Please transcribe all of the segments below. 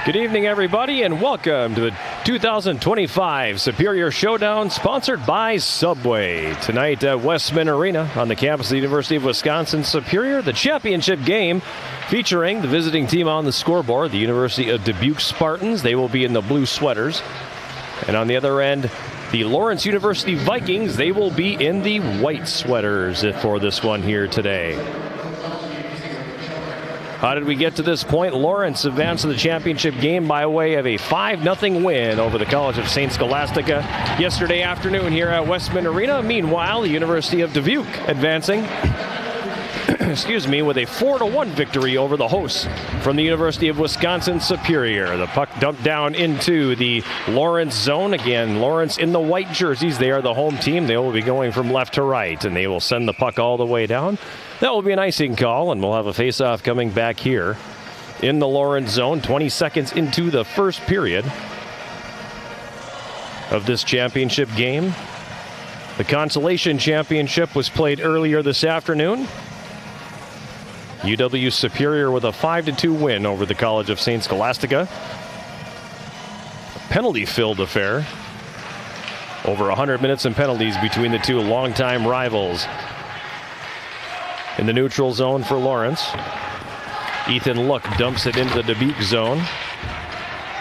Good evening, everybody, and welcome to the 2025 Superior Showdown, sponsored by Subway. Tonight at Westman Arena on the campus of the University of Wisconsin-Superior, the championship game featuring the visiting team on the scoreboard, the University of Dubuque Spartans. They will be in the blue sweaters. And on the other end, the Lawrence University Vikings. They will be in the white sweaters for this one here today. How did we get to this point? Lawrence advanced to the championship game by way of a 5-0 win over the College of St. Scholastica yesterday afternoon here at Westman Arena. Meanwhile, the University of Dubuque advancing with a 4-1 victory over the hosts from the University of Wisconsin-Superior. The puck dumped down into the Lawrence zone. Again, Lawrence in the white jerseys. They are the home team. They will be going from left to right, and they will send the puck all the way down. That will be an icing call, and we'll have a face-off coming back here in the Lawrence zone. 20 seconds into the first period of this championship game. The consolation championship was played earlier this afternoon. UW Superior with a 5-2 win over the College of St. Scholastica. A penalty-filled affair. Over 100 minutes in penalties between the two longtime rivals. In the neutral zone for Lawrence, Ethan Look dumps it into the Debuke zone.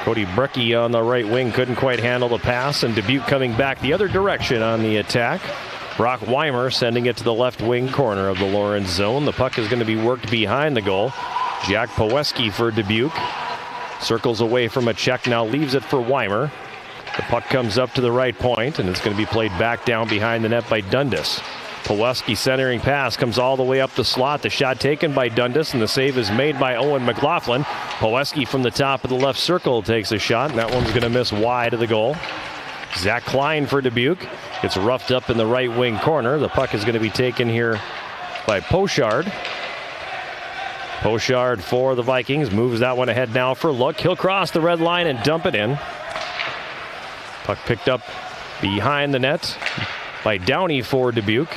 Cody Brecky on the right wing couldn't quite handle the pass, and Debuke coming back the other direction on the attack. Brock Wymer sending it to the left wing corner of the Lawrence zone. The puck is going to be worked behind the goal. Jack Poweski for Dubuque. Circles away from a check, now leaves it for Wymer. The puck comes up to the right point, and it's going to be played back down behind the net by Dundas. Poweski centering pass comes all the way up the slot. The shot taken by Dundas, and the save is made by Owen McLaughlin. Poweski from the top of the left circle takes a shot, and that one's going to miss wide of the goal. Zach Klein for Dubuque. It's roughed up in the right wing corner. The puck is going to be taken here by Pochard. Pochard for the Vikings. Moves that one ahead now for Look. He'll cross the red line and dump it in. Puck picked up behind the net by Downey for Dubuque.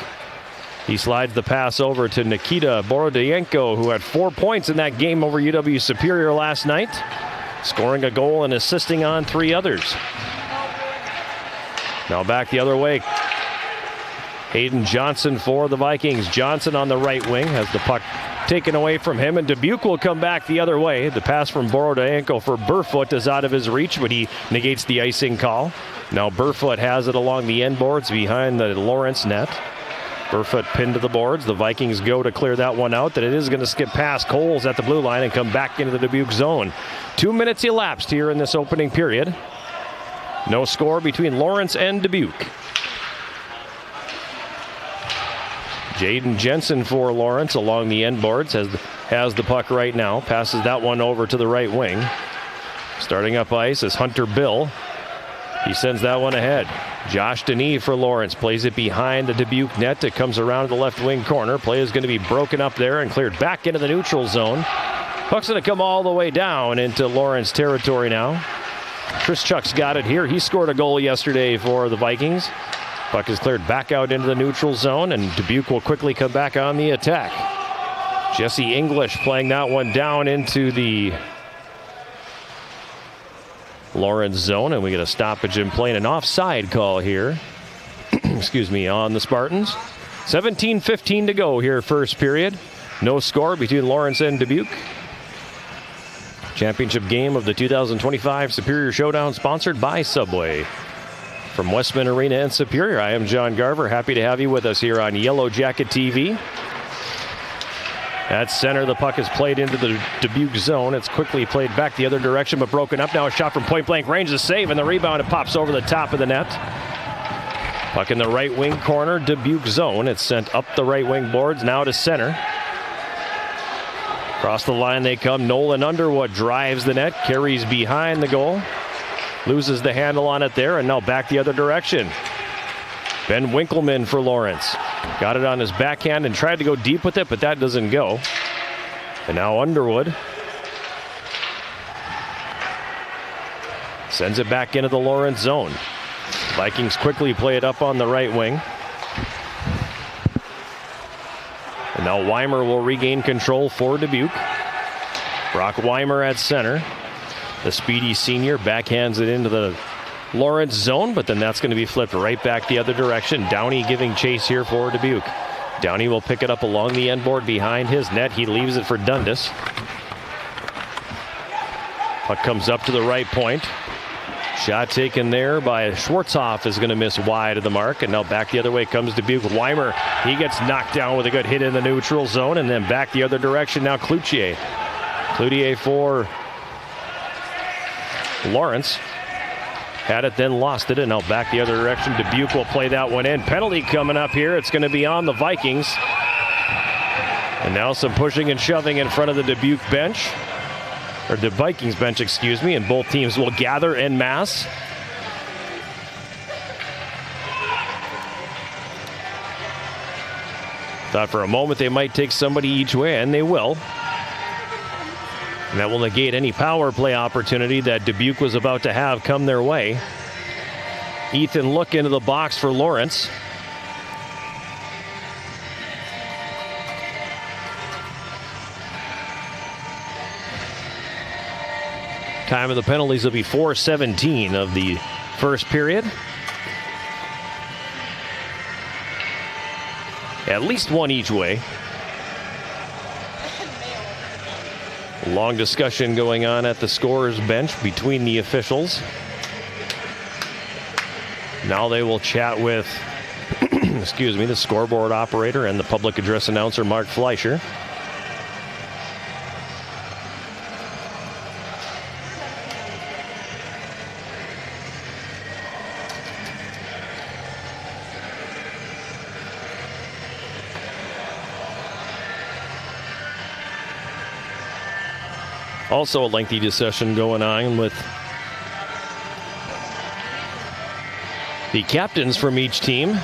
He slides the pass over to Nikita Boro Deenko, who had 4 points in that game over UW Superior last night, scoring a goal and assisting on 3 others. Now back the other way. Hayden Johnson for the Vikings. Johnson on the right wing has the puck taken away from him, and Dubuque will come back the other way. The pass from Boro Deenko for Burfoot is out of his reach, but he negates the icing call. Now Burfoot has it along the end boards behind the Lawrence net. Burfoot pinned to the boards. The Vikings go to clear that one out. That it is going to skip past Coles at the blue line and come back into the Dubuque zone. 2 minutes elapsed here in this opening period. No score between Lawrence and Dubuque. Jaden Jensen for Lawrence along the end boards has the puck right now. Passes that one over to the right wing. Starting up ice is Hunter Bill. He sends that one ahead. Josh Denis for Lawrence plays it behind the Dubuque net. It comes around to the left wing corner. Play is going to be broken up there and cleared back into the neutral zone. Puck's going to come all the way down into Lawrence territory now. Chris Chuck's got it here. He scored a goal yesterday for the Vikings. Puck is cleared back out into the neutral zone, and Dubuque will quickly come back on the attack. Jesse English playing that one down into the Lawrence zone, and we get a stoppage in play and an offside call here. On the Spartans. 17:15 to go here, first period. No score between Lawrence and Dubuque. Championship game of the 2025 Superior Showdown, sponsored by Subway. From Westman Arena in Superior, I am John Garver. Happy to have you with us here on Yellow Jacket TV. At center, the puck is played into the Dubuque zone. It's quickly played back the other direction, but broken up. Now a shot from point-blank range, a save, and the rebound, it pops over the top of the net. Puck in the right wing corner, Dubuque zone. It's sent up the right wing boards, now to center. Across the line they come. Nolan Underwood drives the net, carries behind the goal. Loses the handle on it there, and now back the other direction. Ben Winkleman for Lawrence. Got it on his backhand and tried to go deep with it, but that doesn't go. And now Underwood sends it back into the Lawrence zone. Vikings quickly play it up on the right wing. And now Wymer will regain control for Dubuque. Brock Wymer at center. The speedy senior backhands it into the Lawrence zone, but then that's going to be flipped right back the other direction. Downey giving chase here for Dubuque. Downey will pick it up along the end board behind his net. He leaves it for Dundas. Puck comes up to the right point. Shot taken there by Schwartzhoff is going to miss wide of the mark. And now back the other way comes Dubuque. Wymer, he gets knocked down with a good hit in the neutral zone. And then back the other direction now Cloutier. Cloutier for Lawrence. Had it, then lost it, and now back the other direction. Debuke will play that one in. Penalty coming up here. It's going to be on the Vikings. And now some pushing and shoving in front of the Dubuque bench. Or the Vikings bench, excuse me, and both teams will gather en masse. Thought for a moment they might take somebody each way, and they will. And that will negate any power play opportunity that Dubuque was about to have come their way. Ethan Look into the box for Lawrence. Time of the penalties will be 4:17 of the first period. At least one each way. Long discussion going on at the scorer's bench between the officials. Now they will chat with, excuse me, the scoreboard operator and the public address announcer, Mark Fleischer. Also a lengthy discussion going on with the captains from each team.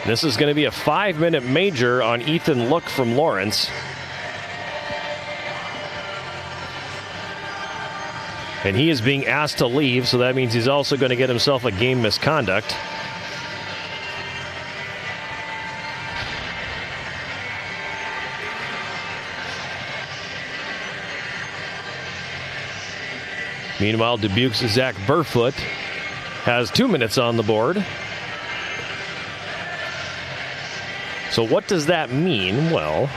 This is going to be a 5-minute major on Ethan Look from Lawrence. And he is being asked to leave, so that means he's also going to get himself a game misconduct. Meanwhile, Dubuque's Zach Burfoot has 2 minutes on the board. So what does that mean? Well,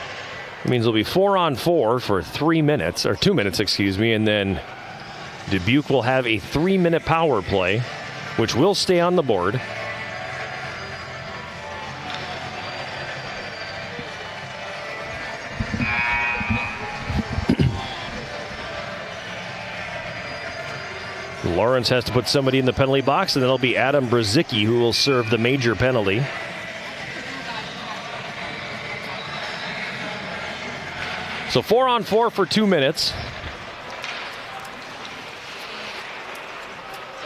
it means it'll be 4-on-4 for 3 minutes, or 2 minutes, excuse me, and then Dubuque will have a 3-minute power play, which will stay on the board. Lawrence has to put somebody in the penalty box, and then it'll be Adam Brzezicki who will serve the major penalty. So 4-on-4 for 2 minutes.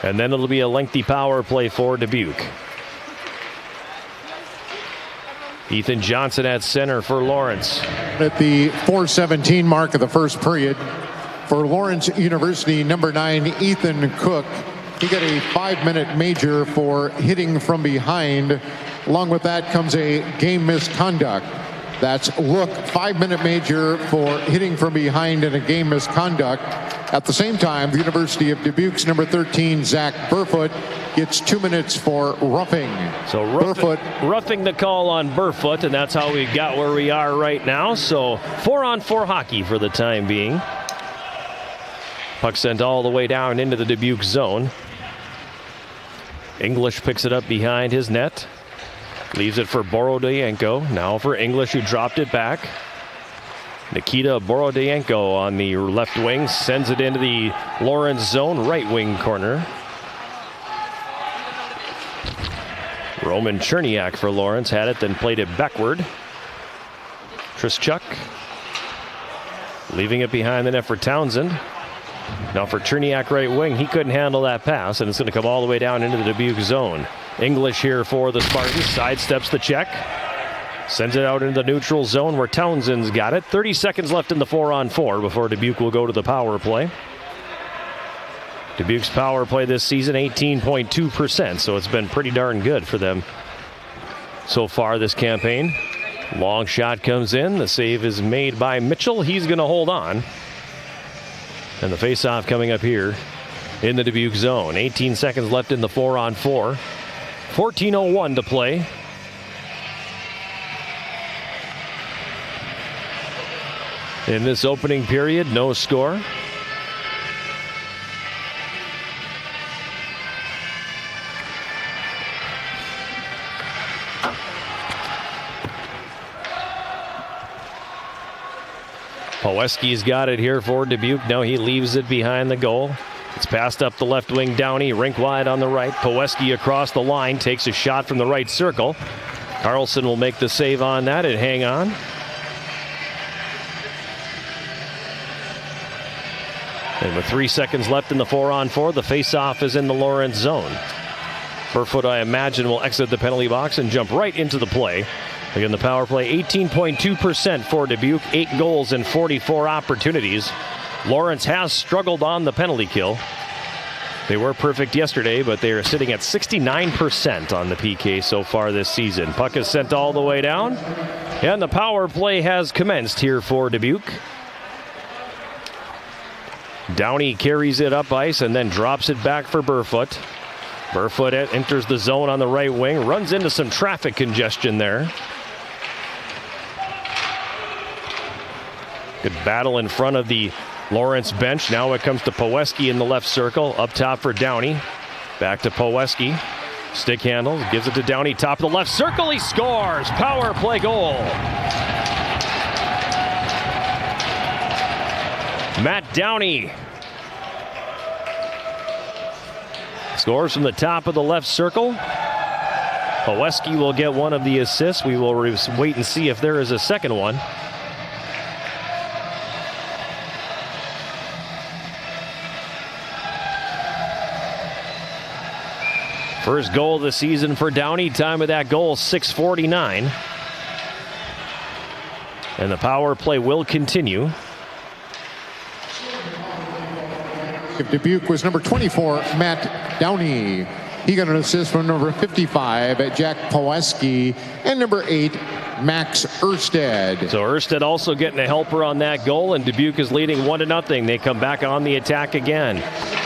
And then it'll be a lengthy power play for Dubuque. Ethan Johnson at center for Lawrence. At the 4:17 mark of the first period, for Lawrence University, number 9, Ethan Cook. He got a 5-minute major for hitting from behind. Along with that comes a game misconduct. That's Look, 5-minute major for hitting from behind and a game misconduct. At the same time, the University of Dubuque's number 13, Zach Burfoot, gets 2 minutes for roughing. So roughing the call on Burfoot, and that's how we got where we are right now. So 4-on-4 hockey for the time being. Puck sent all the way down into the Dubuque zone. English picks it up behind his net. Leaves it for Boro Deenko. Now for English, who dropped it back. Nikita Boro Deenko on the left wing sends it into the Lawrence zone, right wing corner. Roman Cherniak for Lawrence had it, then played it backward. Trischuk leaving it behind the net for Townsend. Now for Cherniak right wing, he couldn't handle that pass, and it's going to come all the way down into the Dubuque zone. English here for the Spartans, sidesteps the check. Sends it out into the neutral zone where Townsend's got it. 30 seconds left in the 4-on-4 before Dubuque will go to the power play. Dubuque's power play this season, 18.2%, so it's been pretty darn good for them so far this campaign. Long shot comes in. The save is made by Mitchell. He's going to hold on. And the faceoff coming up here in the Dubuque zone. 18 seconds left in the 4-on-4. 14:01 to play. In this opening period, no score. Poweski's got it here for Debuke. Now he leaves it behind the goal. It's passed up the left wing. Downey, rink wide on the right. Poweski across the line, takes a shot from the right circle. Carlson will make the save on that and hang on. And with 3 seconds left in the 4-on-4, the faceoff is in the Lawrence zone. Burfoot, I imagine, will exit the penalty box and jump right into the play. Again, the power play, 18.2% for Dubuque, 8 goals and 44 opportunities. Lawrence has struggled on the penalty kill. They were perfect yesterday, but they are sitting at 69% on the PK so far this season. Puck is sent all the way down, and the power play has commenced here for Dubuque. Downey carries it up ice and then drops it back for Burfoot. Burfoot enters the zone on the right wing, runs into some traffic congestion there. Good battle in front of the Lawrence bench. Now it comes to Poweski in the left circle. Up top for Downey. Back to Poweski. Stick handle. Gives it to Downey. Top of the left circle. He scores. Power play goal. Matt Downey scores from the top of the left circle. Poweski will get one of the assists. We will wait and see if there is a second one. First goal of the season for Downey. Time of that goal, 6:49. And the power play will continue. If Dubuque was number 24, Matt Downey. He got an assist from number 55, Jack Poweski, and number 8, Max Erstad. So Erstad also getting a helper on that goal, and Dubuque is leading 1-0. They come back on the attack again.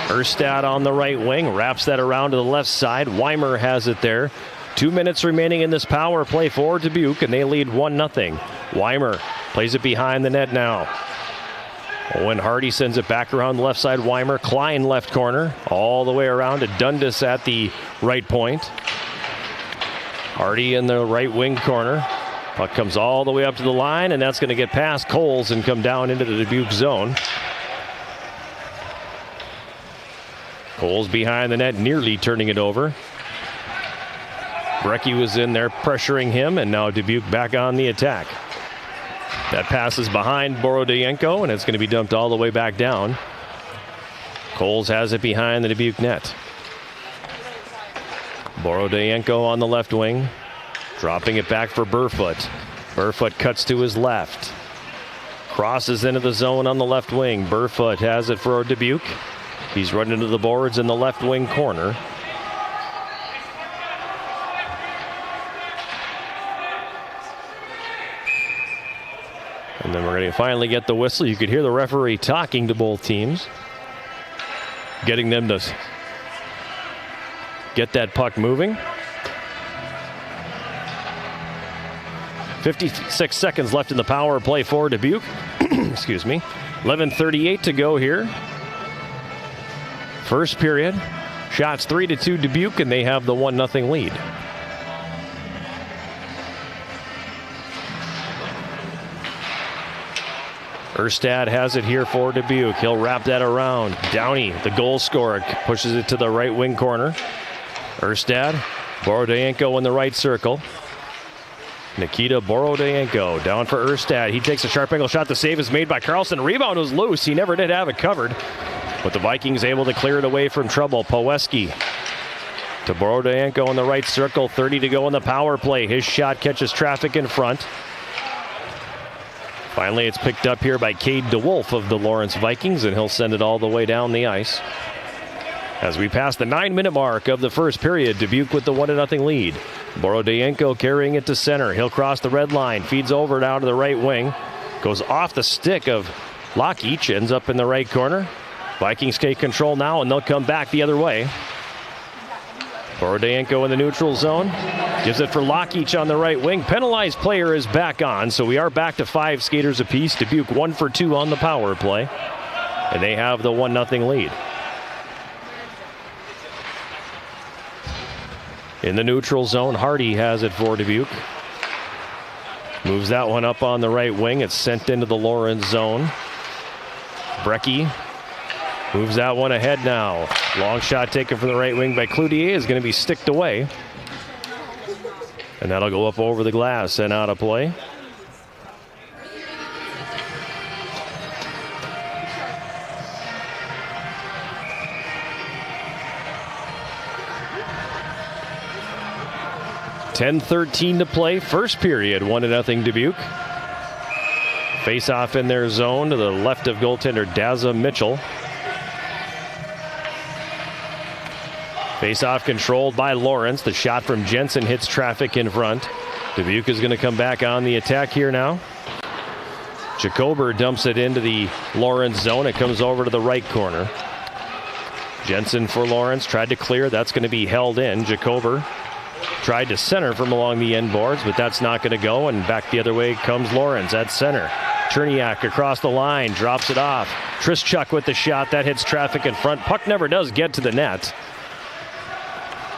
Erstad on the right wing, wraps that around to the left side. Wymer has it there. 2 minutes remaining in this power play for Dubuque, and they lead 1-0. Wymer plays it behind the net now. Owen Hardy sends it back around the left side. Wymer, Klein left corner, all the way around to Dundas at the right point. Hardy in the right wing corner. Puck comes all the way up to the line, and that's going to get past Coles and come down into the Dubuque zone. Coles behind the net, nearly turning it over. Brecky was in there pressuring him, and now Dubuque back on the attack. That passes behind Boro Deenko, and it's going to be dumped all the way back down. Coles has it behind the Dubuque net. Boro Deenko on the left wing, dropping it back for Burfoot. Burfoot cuts to his left. Crosses into the zone on the left wing. Burfoot has it for Dubuque. He's running into the boards in the left wing corner. And then we're going to finally get the whistle. You could hear the referee talking to both teams, getting them to get that puck moving. 56 seconds left in the power play for Debuke. Excuse me. 11:38 to go here. First period. Shots 3-2 Dubuque, and they have the 1-0 lead. Erstad has it here for Dubuque. He'll wrap that around. Downey, the goal scorer, pushes it to the right wing corner. Erstad, Boro Deenko in the right circle. Nikita Boro Deenko down for Erstad. He takes a sharp angle shot. The save is made by Carlson. Rebound was loose. He never did have it covered. But the Vikings able to clear it away from trouble. Poweski to Boro Deenko in the right circle. 30 to go in the power play. His shot catches traffic in front. Finally, it's picked up here by Cade DeWolf of the Lawrence Vikings, and he'll send it all the way down the ice. As we pass the 9-minute mark of the first period, Dubuque with the 1-0 lead. Boro Deenko carrying it to center. He'll cross the red line, feeds over down to the right wing. Goes off the stick of Lockheach, ends up in the right corner. Vikings take control now, and they'll come back the other way. Boro Deenko in the neutral zone. Gives it for Lockheach on the right wing. Penalized player is back on, so we are back to 5 skaters apiece. Dubuque 1 for 2 on the power play. And they have the 1-0 lead. In the neutral zone, Hardy has it for Dubuque. Moves that one up on the right wing. It's sent into the Lawrence zone. Brecky moves that one ahead now. Long shot taken from the right wing by Cloutier is going to be sticked away. And that'll go up over the glass and out of play. .10:13 to play. First period, 1-0 Dubuque. Face off in their zone to the left of goaltender Dazza Mitchell. Face off controlled by Lawrence. The shot from Jensen hits traffic in front. Dubuque is going to come back on the attack here now. Jacober dumps it into the Lawrence zone. It comes over to the right corner. Jensen for Lawrence. Tried to clear. That's going to be held in. Jacober tried to center from along the end boards, but that's not going to go. And back the other way comes Lawrence at center. Cherniak across the line. Drops it off. Trischuk with the shot. That hits traffic in front. Puck never does get to the net.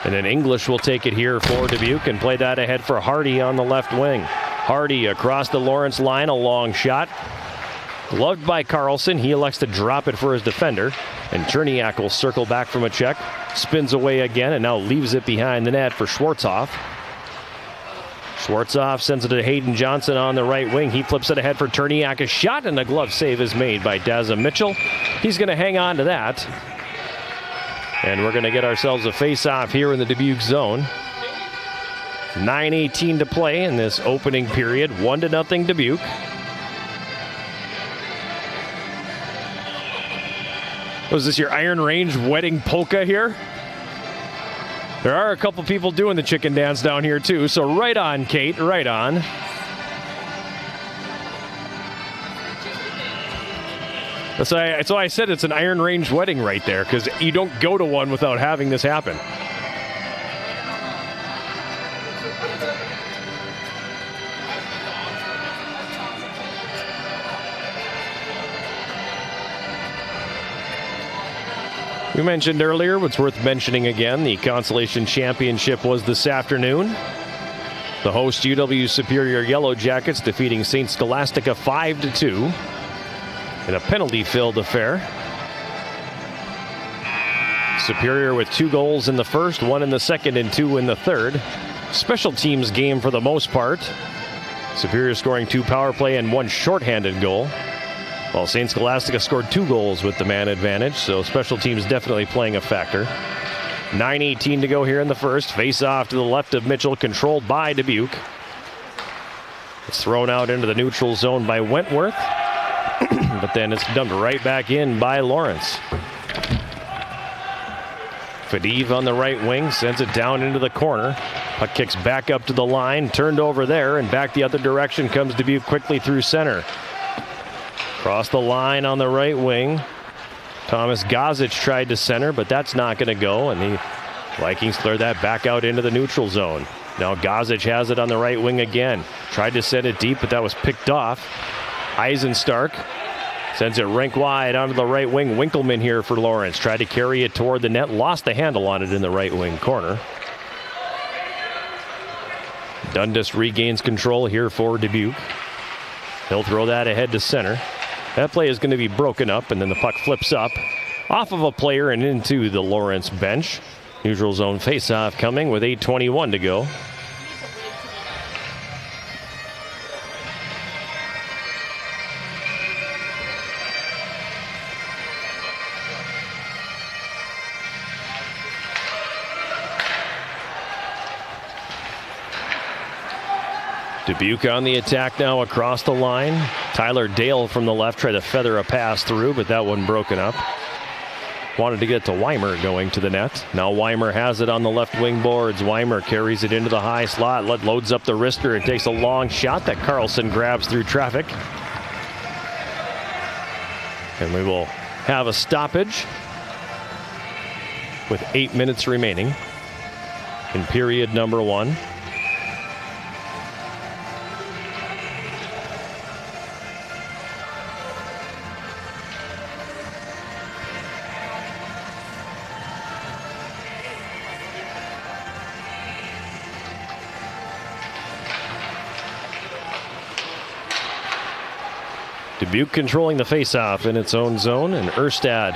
And then English will take it here for Dubuque and play that ahead for Hardy on the left wing. Hardy across the Lawrence line, a long shot. Gloved by Carlson. He elects to drop it for his defender. And Cherniak will circle back from a check. Spins away again and now leaves it behind the net for Schwartzoff. Schwartzoff sends it to Hayden Johnson on the right wing. He flips it ahead for Cherniak. A shot and a glove save is made by Dazza Mitchell. He's going to hang on to that. And we're going to get ourselves a face-off here in the Dubuque zone. 9:18 to play in this opening period. 1-0 Dubuque. Was this your Iron Range wedding polka here? There are a couple people doing the chicken dance down here too, so right on, Kate, right on. That's why I said it's an Iron Range wedding right there, because you don't go to one without having this happen. We mentioned earlier, what's worth mentioning again, the Consolation Championship was this afternoon. The host UW Superior Yellow Jackets defeating St. Scholastica 5-2 in a penalty-filled affair. Superior with 2 goals in the first, 1 in the second, and 2 in the third. Special teams game for the most part. Superior scoring 2 power play and 1 shorthanded goal. While St. Scholastica scored 2 goals with the man advantage, so special teams definitely playing a factor. 9:18 to go here in the first. Face off to the left of Mitchell, controlled by Debuke. It's thrown out into the neutral zone by Wentworth, but then it's dumped right back in by Lawrence. Fadiv on the right wing sends it down into the corner. Puck kicks back up to the line, turned over there, and back the other direction comes Debuke quickly through center. Across the line on the right wing. Thomas Gozic tried to center, but that's not going to go, and the Vikings clear that back out into the neutral zone. Now Gozic has it on the right wing again. Tried to send it deep, but that was picked off. Eisenstark sends it rink wide onto the right wing. Winkleman here for Lawrence. Tried to carry it toward the net. Lost the handle on it in the right wing corner. Dundas regains control here for Dubuque. He'll throw that ahead to center. That play is going to be broken up, and then the puck flips up off of a player and into the Lawrence bench. Neutral zone faceoff coming with 8:21 to go. Dubuque on the attack now across the line. Tyler Dale from the left tried to feather a pass through, but that one broken up. Wanted to get to Wymer going to the net. Now Wymer has it on the left wing boards. Wymer carries it into the high slot, loads up the wrister, and takes a long shot that Carlson grabs through traffic. And we will have a stoppage with 8 minutes remaining in period number 1. Dubuque controlling the faceoff in its own zone, and Erstad,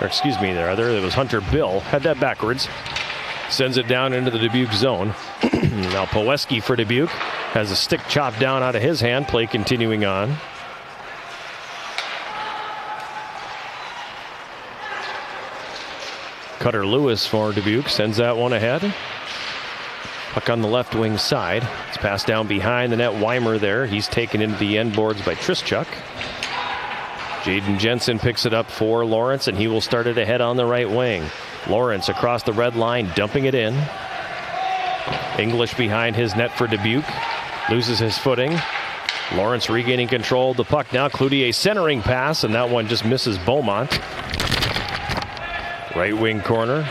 or excuse me, it was Hunter Bill, had that backwards. Sends it down into the Dubuque zone. Now Poweski for Dubuque has a stick chopped down out of his hand. Play continuing on. Cutter Lewis for Dubuque sends that one ahead. Puck on the left wing side. It's passed down behind the net. Wymer there. He's taken into the end boards by Trischuk. Jaden Jensen picks it up for Lawrence, and he will start it ahead on the right wing. Lawrence across the red line, dumping it in. English behind his net for Dubuque. Loses his footing. Lawrence regaining control of the puck now. Cloutier centering pass, and that one just misses Beaumont. Right wing corner.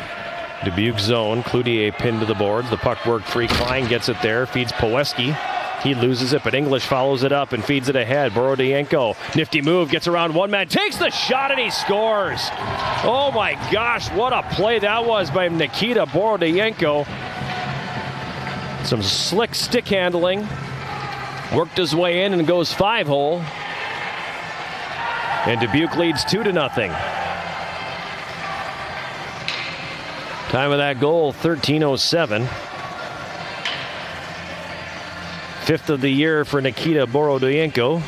Dubuque zone. Cloutier pinned to the boards. The puck worked free. Klein gets it there. Feeds Poweski. He loses it, but English follows it up and feeds it ahead. Boro Deenko, nifty move, gets around one man, takes the shot, and he scores. Oh my gosh, what a play that was by Nikita Boro Deenko. Some slick stick handling. Worked his way in and goes 5-hole. And Dubuque leads 2-0. Time of that goal, 13:07. 5th of the year for Nikita Boro Deenko.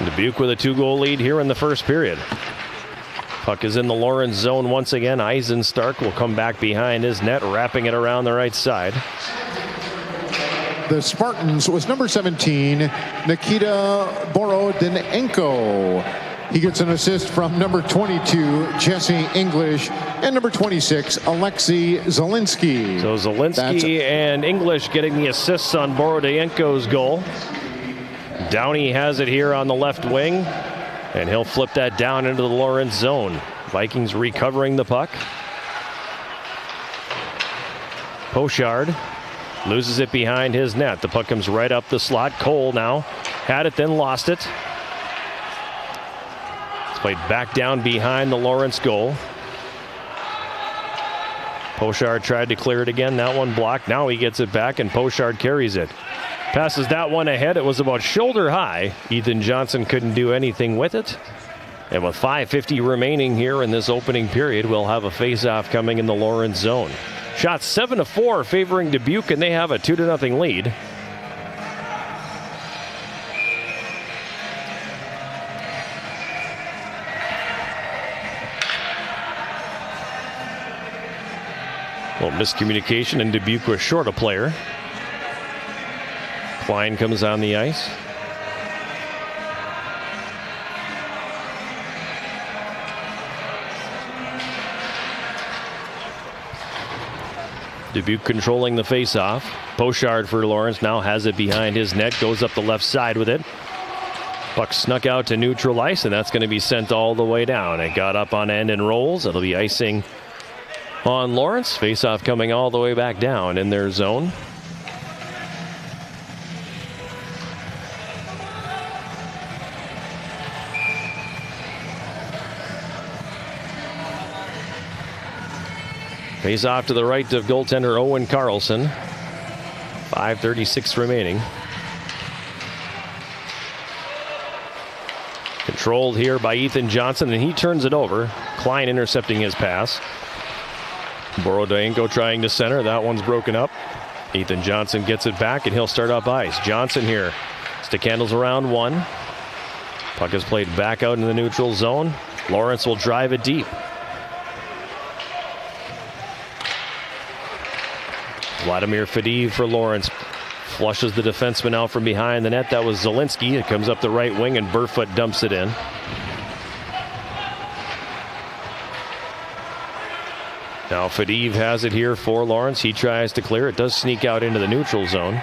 Dubuque with a 2-goal lead here in the first period. Puck is in the Lawrence zone once again. Eisenstark will come back behind his net, wrapping it around the right side. The Spartans was number 17, Nikita Boro Deenko. He gets an assist from number 22, Jesse English, and number 26, Alexei Zielinski. So Zielinski and English getting the assists on Boro Deenko's goal. Downey has it here on the left wing, and he'll flip that down into the Lawrence zone. Vikings recovering the puck. Pochard loses it behind his net. The puck comes right up the slot. Cole now had it, then lost it. It's played back down behind the Lawrence goal. Pochard tried to clear it again. That one blocked. Now he gets it back, and Pochard carries it. Passes that one ahead. It was about shoulder high. Ethan Johnson couldn't do anything with it. And with 5:50 remaining here in this opening period, we'll have a face-off coming in the Lawrence zone. Shot 7-4 favoring Dubuque, and they have a 2-0 lead. Well, miscommunication, and Dubuque was short a player. Klein comes on the ice. Dubuque controlling the faceoff. Pochard for Lawrence now has it behind his net, goes up the left side with it. Puck snuck out to neutral ice, and that's going to be sent all the way down. It got up on end and rolls. It'll be icing on Lawrence. Faceoff coming all the way back down in their zone. Face off to the right of goaltender Owen Carlson. 5:36 remaining. Controlled here by Ethan Johnson, and he turns it over. Klein intercepting his pass. Boro Deenko trying to center. That one's broken up. Ethan Johnson gets it back, and he'll start up ice. Johnson here. Stick handles around one. Puck is played back out in the neutral zone. Lawrence will drive it deep. Vladimir Fadiv for Lawrence. Flushes the defenseman out from behind the net. That was Zielinski. It comes up the right wing, and Burfoot dumps it in. Now Fadiv has it here for Lawrence. He tries to clear. It does sneak out into the neutral zone.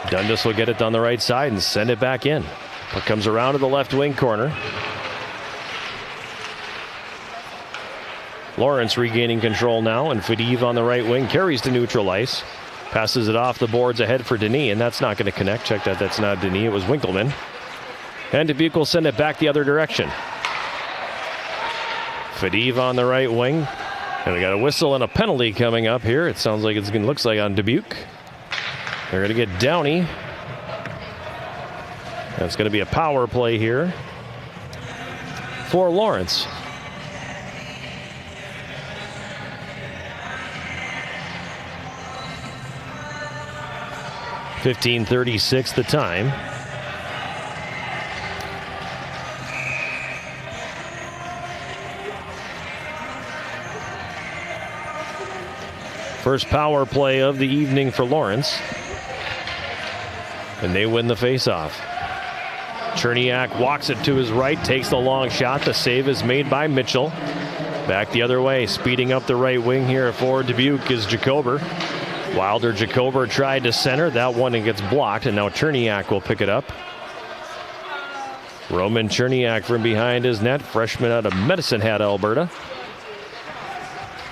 Dundas will get it on the right side and send it back in. It comes around to the left wing corner. Lawrence regaining control now, and Fadiv on the right wing carries to neutral ice. Passes it off the boards ahead for Denis, and that's not going to connect. Check that, that's not Denis, it was Winkleman. And Dubuque will send it back the other direction. Fadiv on the right wing. And we got a whistle and a penalty coming up here. It sounds like looks like on Dubuque. They're going to get Downey. That's going to be a power play here for Lawrence. .15:36 the time. First power play of the evening for Lawrence. And they win the faceoff. Cherniak walks it to his right, takes the long shot. The save is made by Mitchell. Back the other way, speeding up the right wing here for Dubuque is Jacober. Wilder Jacober tried to center. That one gets blocked, and now Cherniak will pick it up. Roman Cherniak from behind his net, freshman out of Medicine Hat, Alberta.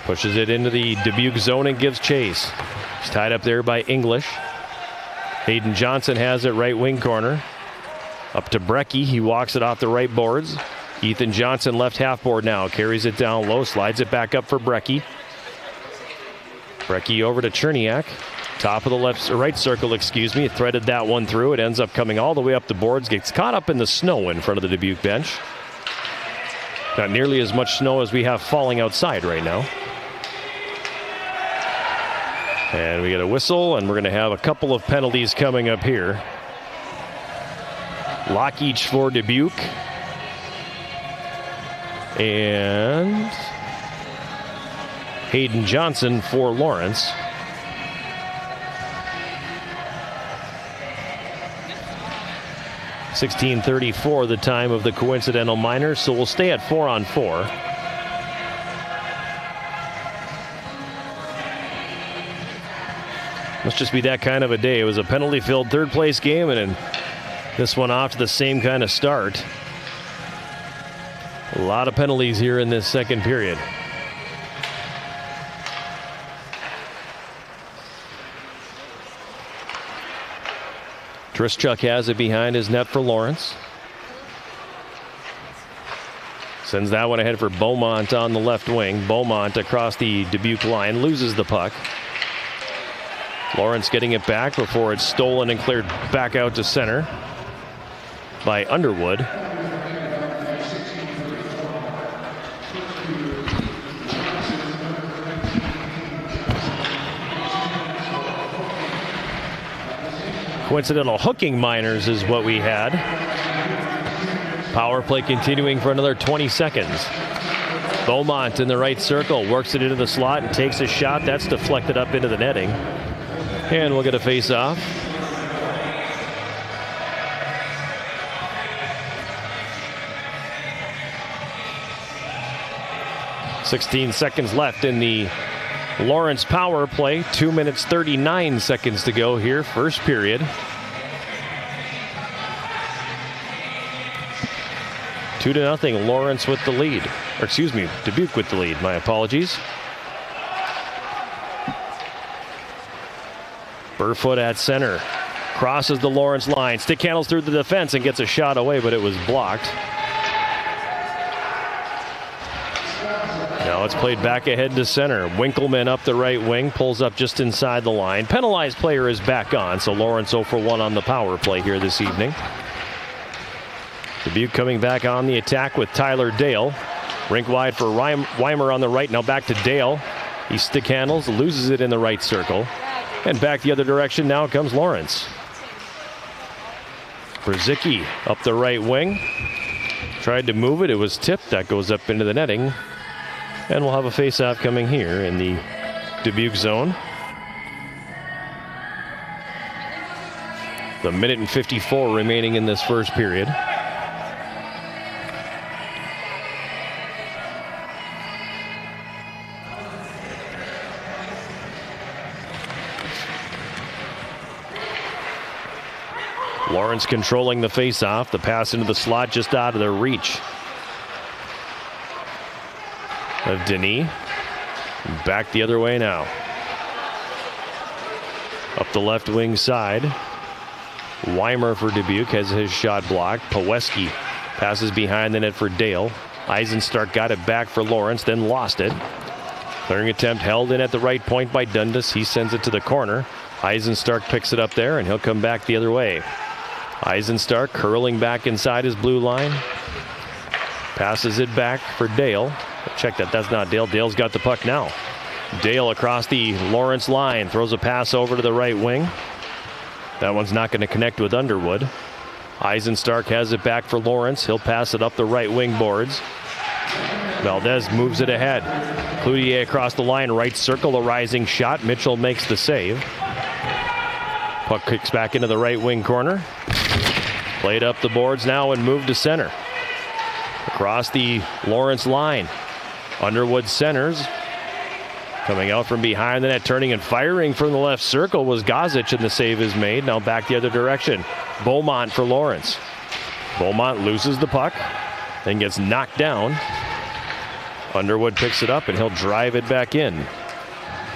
Pushes it into the Dubuque zone and gives chase. He's tied up there by English. Hayden Johnson has it right wing corner. Up to Brecky. He walks it off the right boards. Ethan Johnson left half board now. Carries it down low. Slides it back up for Brecky. Brecky over to Cherniak. Top of the right circle, threaded that one through. It ends up coming all the way up the boards. Gets caught up in the snow in front of the Dubuque bench. Not nearly as much snow as we have falling outside right now. And we get a whistle, and we're going to have a couple of penalties coming up here. Lock each for Dubuque. And Hayden Johnson for Lawrence. .16:34 the time of the coincidental minor, so we'll stay at 4-on-4. Must just be that kind of a day. It was a penalty-filled third-place game, and this one off to the same kind of start. A lot of penalties here in this second period. Trischuk has it behind his net for Lawrence. Sends that one ahead for Beaumont on the left wing. Beaumont across the Dubuque line, loses the puck. Lawrence getting it back before it's stolen and cleared back out to center by Underwood. Coincidental hooking minors is what we had. Power play continuing for another 20 seconds. Beaumont in the right circle, works it into the slot and takes a shot. That's deflected up into the netting. And we'll get a face-off. .16 seconds left in the Lawrence power play. 2 minutes 39 seconds to go here, first period. 2-0, Lawrence with the lead. Or excuse me, Dubuque with the lead, my apologies. Burfoot at center. Crosses the Lawrence line. Stick handles through the defense and gets a shot away, but it was blocked. Now it's played back ahead to center. Winkleman up the right wing, pulls up just inside the line. Penalized player is back on, so Lawrence 0 for 1 on the power play here this evening. Dubuque coming back on the attack with Tyler Dale. Rink wide for Wymer on the right. Now back to Dale. He stick handles, loses it in the right circle. And back the other direction now comes Lawrence. Brzezicki up the right wing. Tried to move it. It was tipped. That goes up into the netting. And we'll have a face-off coming here in the Dubuque zone. The minute and 54 remaining in this first period. Lawrence controlling the faceoff. The pass into the slot just out of their reach of Denis. Back the other way now. Up the left wing side. Wymer for Dubuque has his shot blocked. Paweski passes behind the net for Dale. Eisenstark got it back for Lawrence, then lost it. Clearing attempt held in at the right point by Dundas. He sends it to the corner. Eisenstark picks it up there, and he'll come back the other way. Eisenstark curling back inside his blue line. Passes it back for Dale. Check that, that's not Dale. Dale's got the puck now. Dale across the Lawrence line. Throws a pass over to the right wing. That one's not going to connect with Underwood. Eisenstark has it back for Lawrence. He'll pass it up the right wing boards. Valdez moves it ahead. Cloutier across the line, right circle, a rising shot. Mitchell makes the save. Puck kicks back into the right wing corner. Played up the boards now and moved to center. Across the Lawrence line. Underwood centers. Coming out from behind the net, turning and firing from the left circle was Gozic, and the save is made. Now back the other direction. Beaumont for Lawrence. Beaumont loses the puck, then gets knocked down. Underwood picks it up, and he'll drive it back in.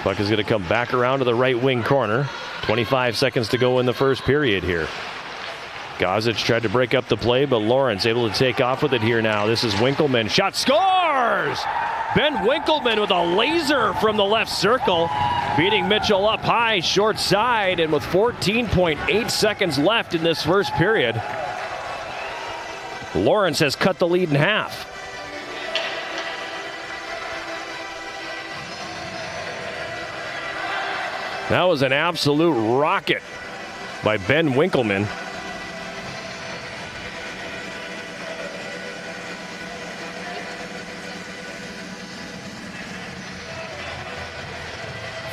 Puck is going to come back around to the right wing corner. 25 seconds to go in the first period here. Gozic tried to break up the play, but Lawrence able to take off with it here now. This is Winkleman. Shot, scores! Ben Winkleman with a laser from the left circle, beating Mitchell up high, short side, and with 14.8 seconds left in this first period, Lawrence has cut the lead in half. That was an absolute rocket by Ben Winkleman.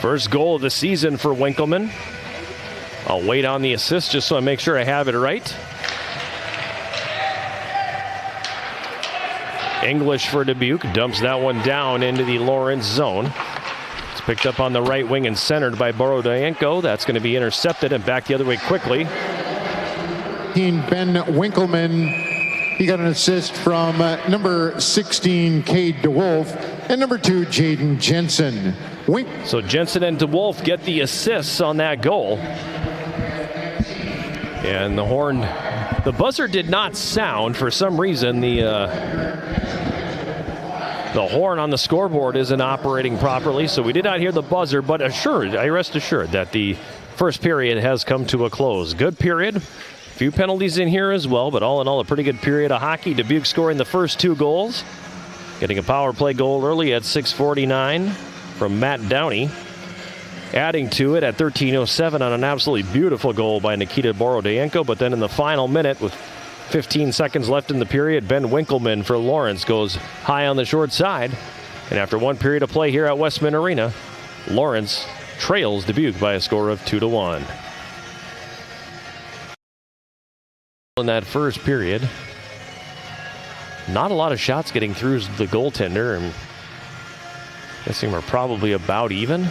First goal of the season for Winkleman. I'll wait on the assist just so I make sure I have it right. English for Dubuque. Dumps that one down into the Lawrence zone. It's picked up on the right wing and centered by Boro Deenko. That's going to be intercepted and back the other way quickly. Ben Winkleman, he got an assist from number 16, Cade DeWolf, and number 2, Jaden Jensen. So Jensen and DeWolf get the assists on that goal. And the horn, the buzzer did not sound for some reason. The horn on the scoreboard isn't operating properly, so we did not hear the buzzer, but I rest assured that the first period has come to a close. Good period. Few penalties in here as well, but all in all, a pretty good period of hockey. Dubuque scoring the first 2 goals. Getting a power play goal early at 6:49 from Matt Downey. Adding to it at 13:07 on an absolutely beautiful goal by Nikita Boro Deenko, but then in the final minute with 15 seconds left in the period, Ben Winkleman for Lawrence goes high on the short side. And after one period of play here at Westman Arena, Lawrence trails Dubuque by a score of 2-1. In that first period, not a lot of shots getting through the goaltender, and guessing we're probably about even.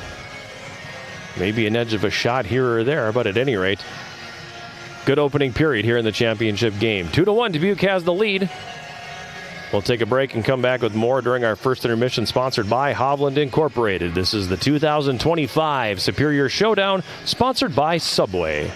Maybe an edge of a shot here or there, but at any rate, good opening period here in the championship game. 2-1, Dubuque has the lead. We'll take a break and come back with more during our first intermission, sponsored by Hovland Incorporated. This is the 2025 Superior Showdown, sponsored by Subway.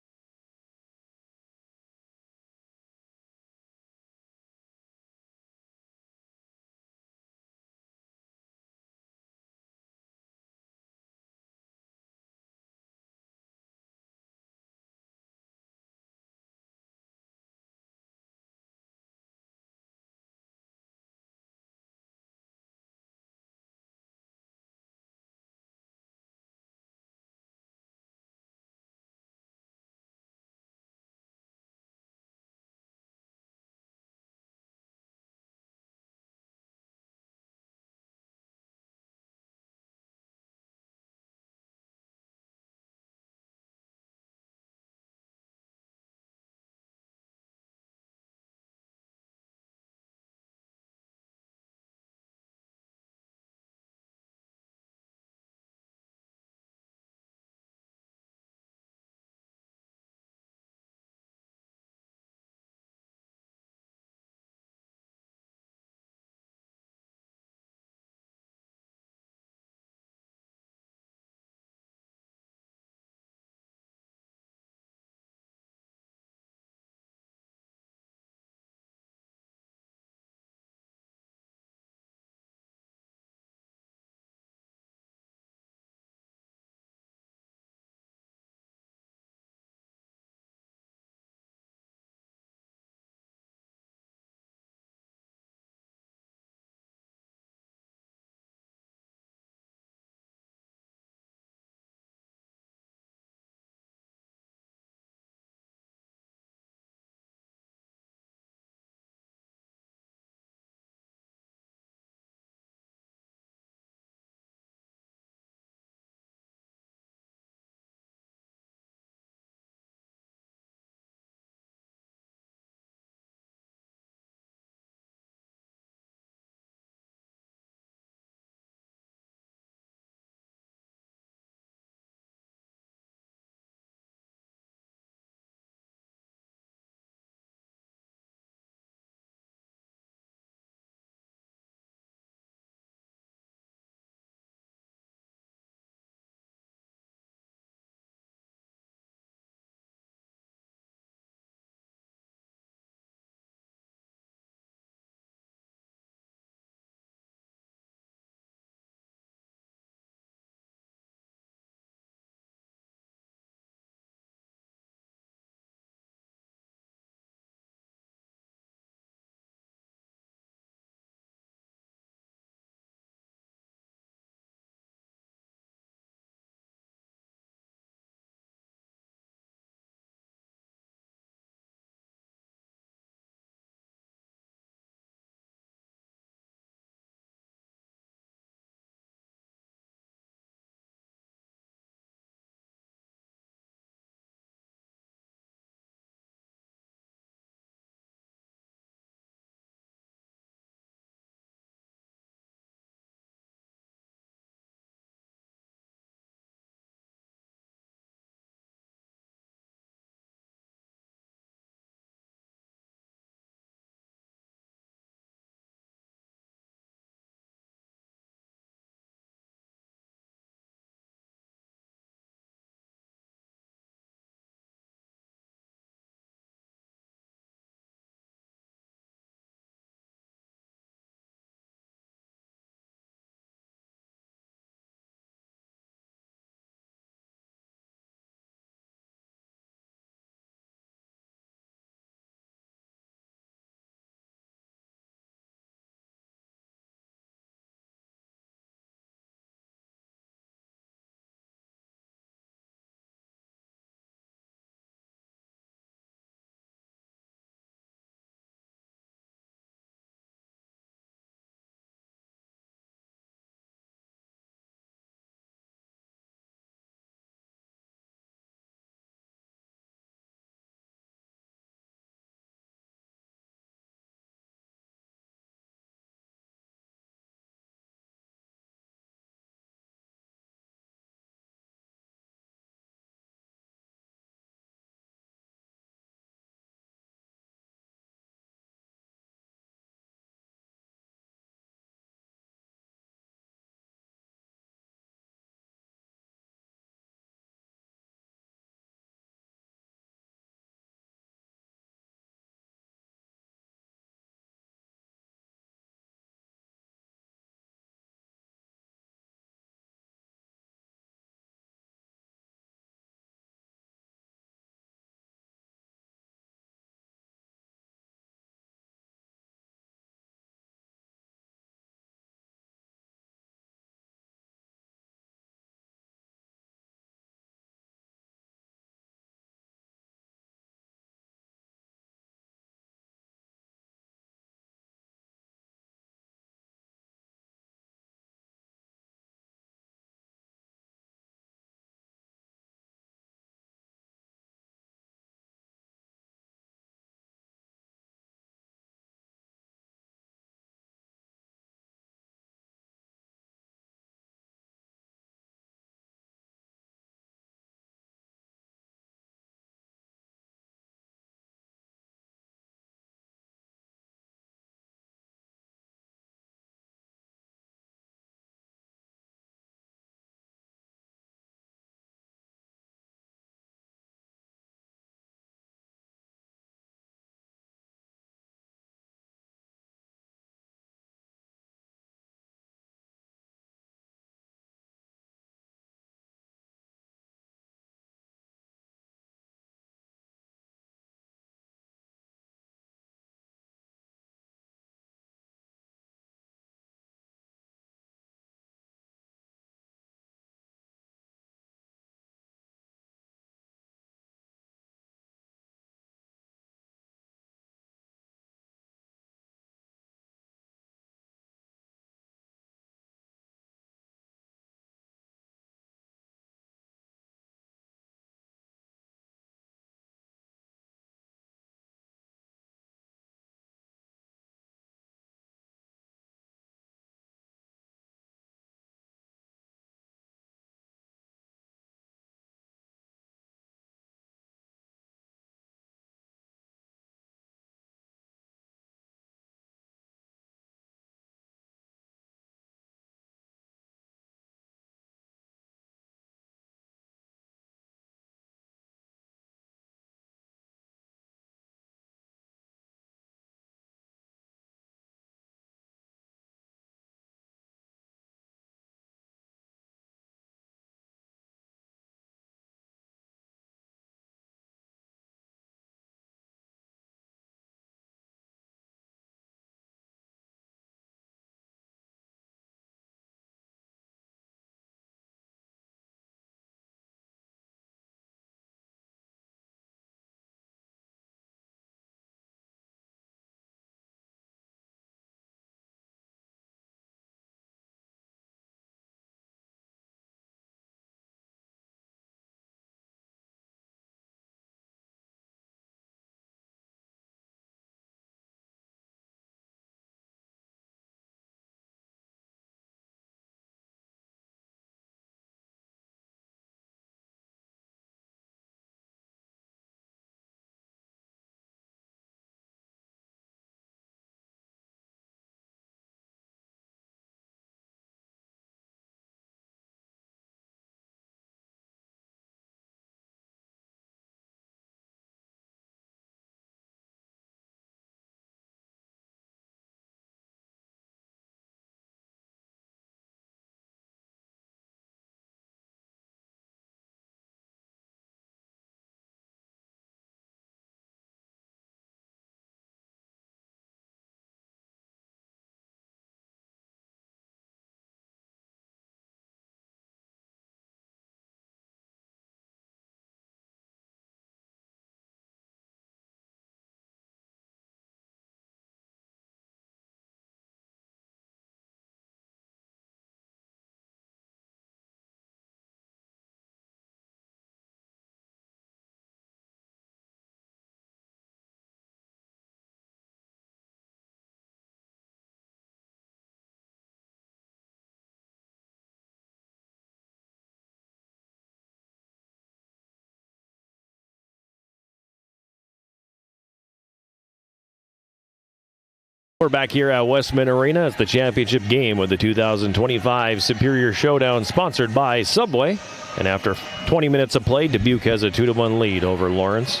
We're back here at Westman Arena. It's the championship game with the 2025 Superior Showdown, sponsored by Subway. And after 20 minutes of play, Dubuque has a 2-1 lead over Lawrence.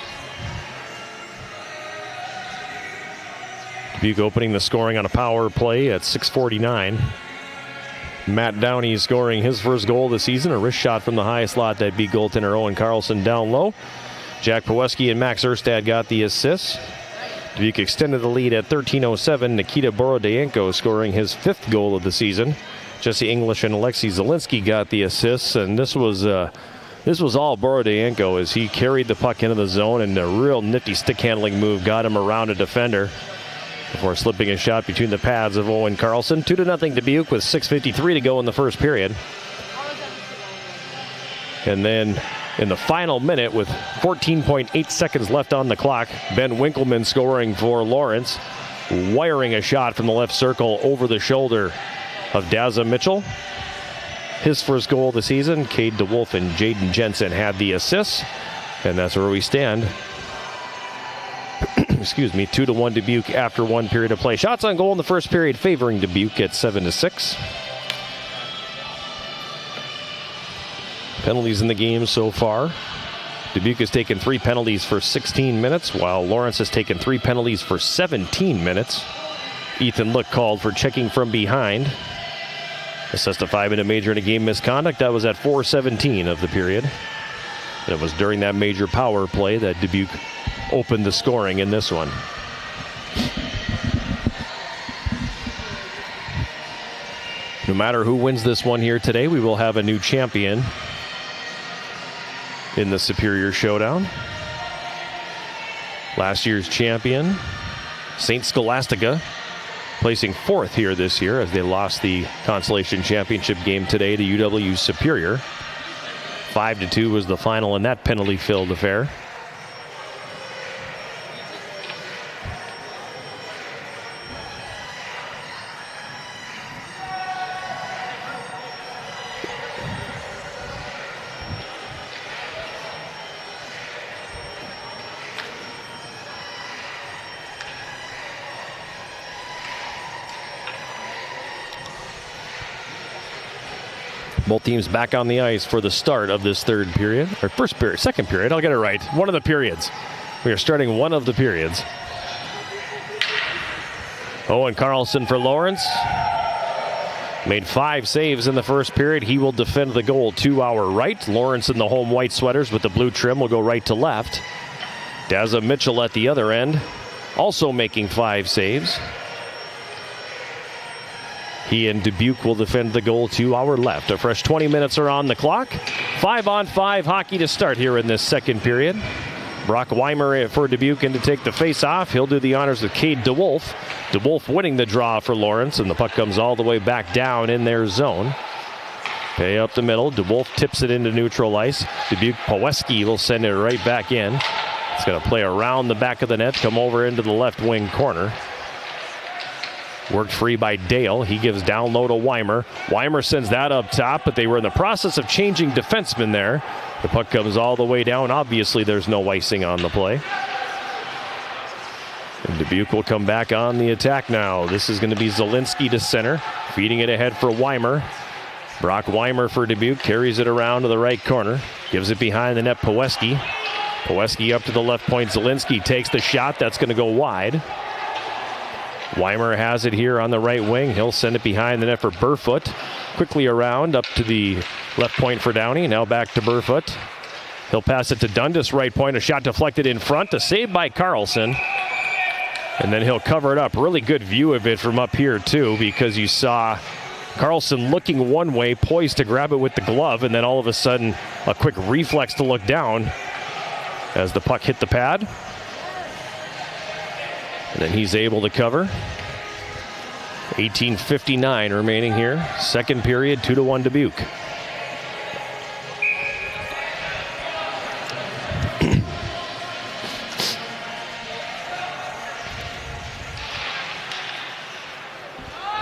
Dubuque opening the scoring on a power play at 6:49. Matt Downey scoring his first goal of the season, a wrist shot from the high slot that beat goaltender Owen Carlson down low. Jack Pawelski and Max Erstad got the assists. Dubuque extended the lead at 13:07. Nikita Boro Deenko scoring his 5th goal of the season. Jesse English and Alexei Zielinski got the assists, and this was all Boro Deenko as he carried the puck into the zone, and a real nifty stick handling move got him around a defender before slipping a shot between the pads of Owen Carlson. 2-0 Dubuque with 6:53 to go in the first period. And then in the final minute with 14.8 seconds left on the clock, Ben Winkleman scoring for Lawrence, wiring a shot from the left circle over the shoulder of Daza Mitchell. His first goal of the season. Cade DeWolf and Jaden Jensen had the assists, and that's where we stand. Excuse me, 2-1 Dubuque after one period of play. Shots on goal in the first period favoring Dubuque at 7-6. Penalties in the game so far. Dubuque has taken 3 penalties for 16 minutes, while Lawrence has taken 3 penalties for 17 minutes. Ethan Look called for checking from behind. Assessed a 5-minute major in a game misconduct. That was at 4:17 of the period. And it was during that major power play that Dubuque opened the scoring in this one. No matter who wins this one here today, we will have a new champion in the Superior Showdown. Last year's champion, St. Scholastica, placing 4th here this year as they lost the Consolation Championship game today to UW Superior. 5-2 was the final in that penalty-filled affair. Both teams back on the ice for the start of this second period. I'll get it right. One of the periods. We are starting one of the periods. Owen Carlson for Lawrence. Made 5 saves in the first period. He will defend the goal to our right. Lawrence in the home white sweaters with the blue trim will go right to left. Daza Mitchell at the other end, also making 5 saves. He and Debuke will defend the goal to our left. A fresh 20 minutes are on the clock. 5-on-5 hockey to start here in this second period. Brock Wymer for Dubuque in to take the face-off. He'll do the honors with Cade DeWolf. DeWolf winning the draw for Lawrence, and the puck comes all the way back down in their zone. Pay up the middle. DeWolf tips it into neutral ice. Dubuque Pawelski will send it right back in. It's going to play around the back of the net, come over into the left wing corner. Worked free by Dale. He gives down low to Wymer. Wymer sends that up top, but they were in the process of changing defensemen there. The puck comes all the way down. Obviously, there's no icing on the play. And Dubuque will come back on the attack now. This is going to be Zielinski to center, feeding it ahead for Wymer. Brock Wymer for Dubuque carries it around to the right corner, gives it behind the net. Pawelski up to the left point. Zielinski takes the shot. That's going to go wide. Wymer has it here on the right wing. He'll send it behind the net for Burfoot. Quickly around up to the left point for Downey. Now back to Burfoot. He'll pass it to Dundas, right point. A shot deflected in front. A save by Carlson. And then he'll cover it up. Really good view of it from up here, too, because you saw Carlson looking one way, poised to grab it with the glove, and then all of a sudden a quick reflex to look down as the puck hit the pad. And then he's able to cover. 18:59 remaining here. Second period, 2-1 Dubuque.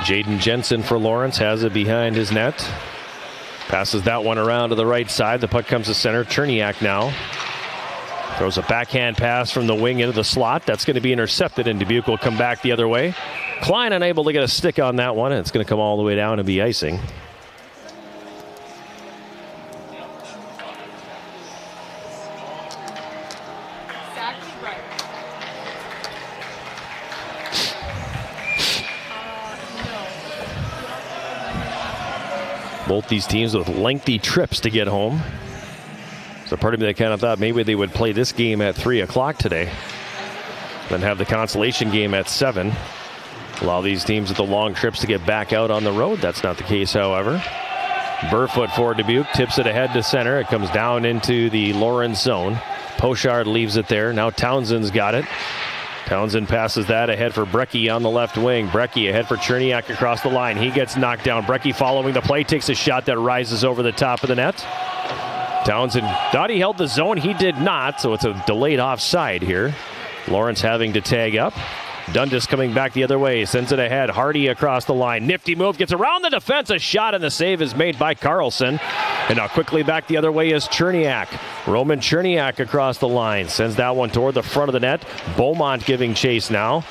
Jaden Jensen for Lawrence has it behind his net. Passes that one around to the right side. The puck comes to center. Cherniak now throws a backhand pass from the wing into the slot. That's going to be intercepted, and Dubuque will come back the other way. Klein unable to get a stick on that one. It's going to come all the way down and be icing. Both these teams with lengthy trips to get home. So part of me that kind of thought maybe they would play this game at 3 o'clock today. Then have the consolation game at 7. Allow these teams with the long trips to get back out on the road. That's not the case, however. Burfoot for Dubuque. Tips it ahead to center. It comes down into the Lawrence zone. Pochard leaves it there. Now Townsend's got it. Townsend passes that ahead for Brecky on the left wing. Brecky ahead for Cherniak across the line. He gets knocked down. Brecky following the play takes a shot that rises over the top of the net. Townsend thought he held the zone. He did not, so it's a delayed offside here. Lawrence having to tag up. Dundas coming back the other way. Sends it ahead. Hardy across the line. Nifty move. Gets around the defense. A shot and the save is made by Carlson. And now quickly back the other way is Cherniak. Roman Cherniak across the line. Sends that one toward the front of the net. Beaumont giving chase now.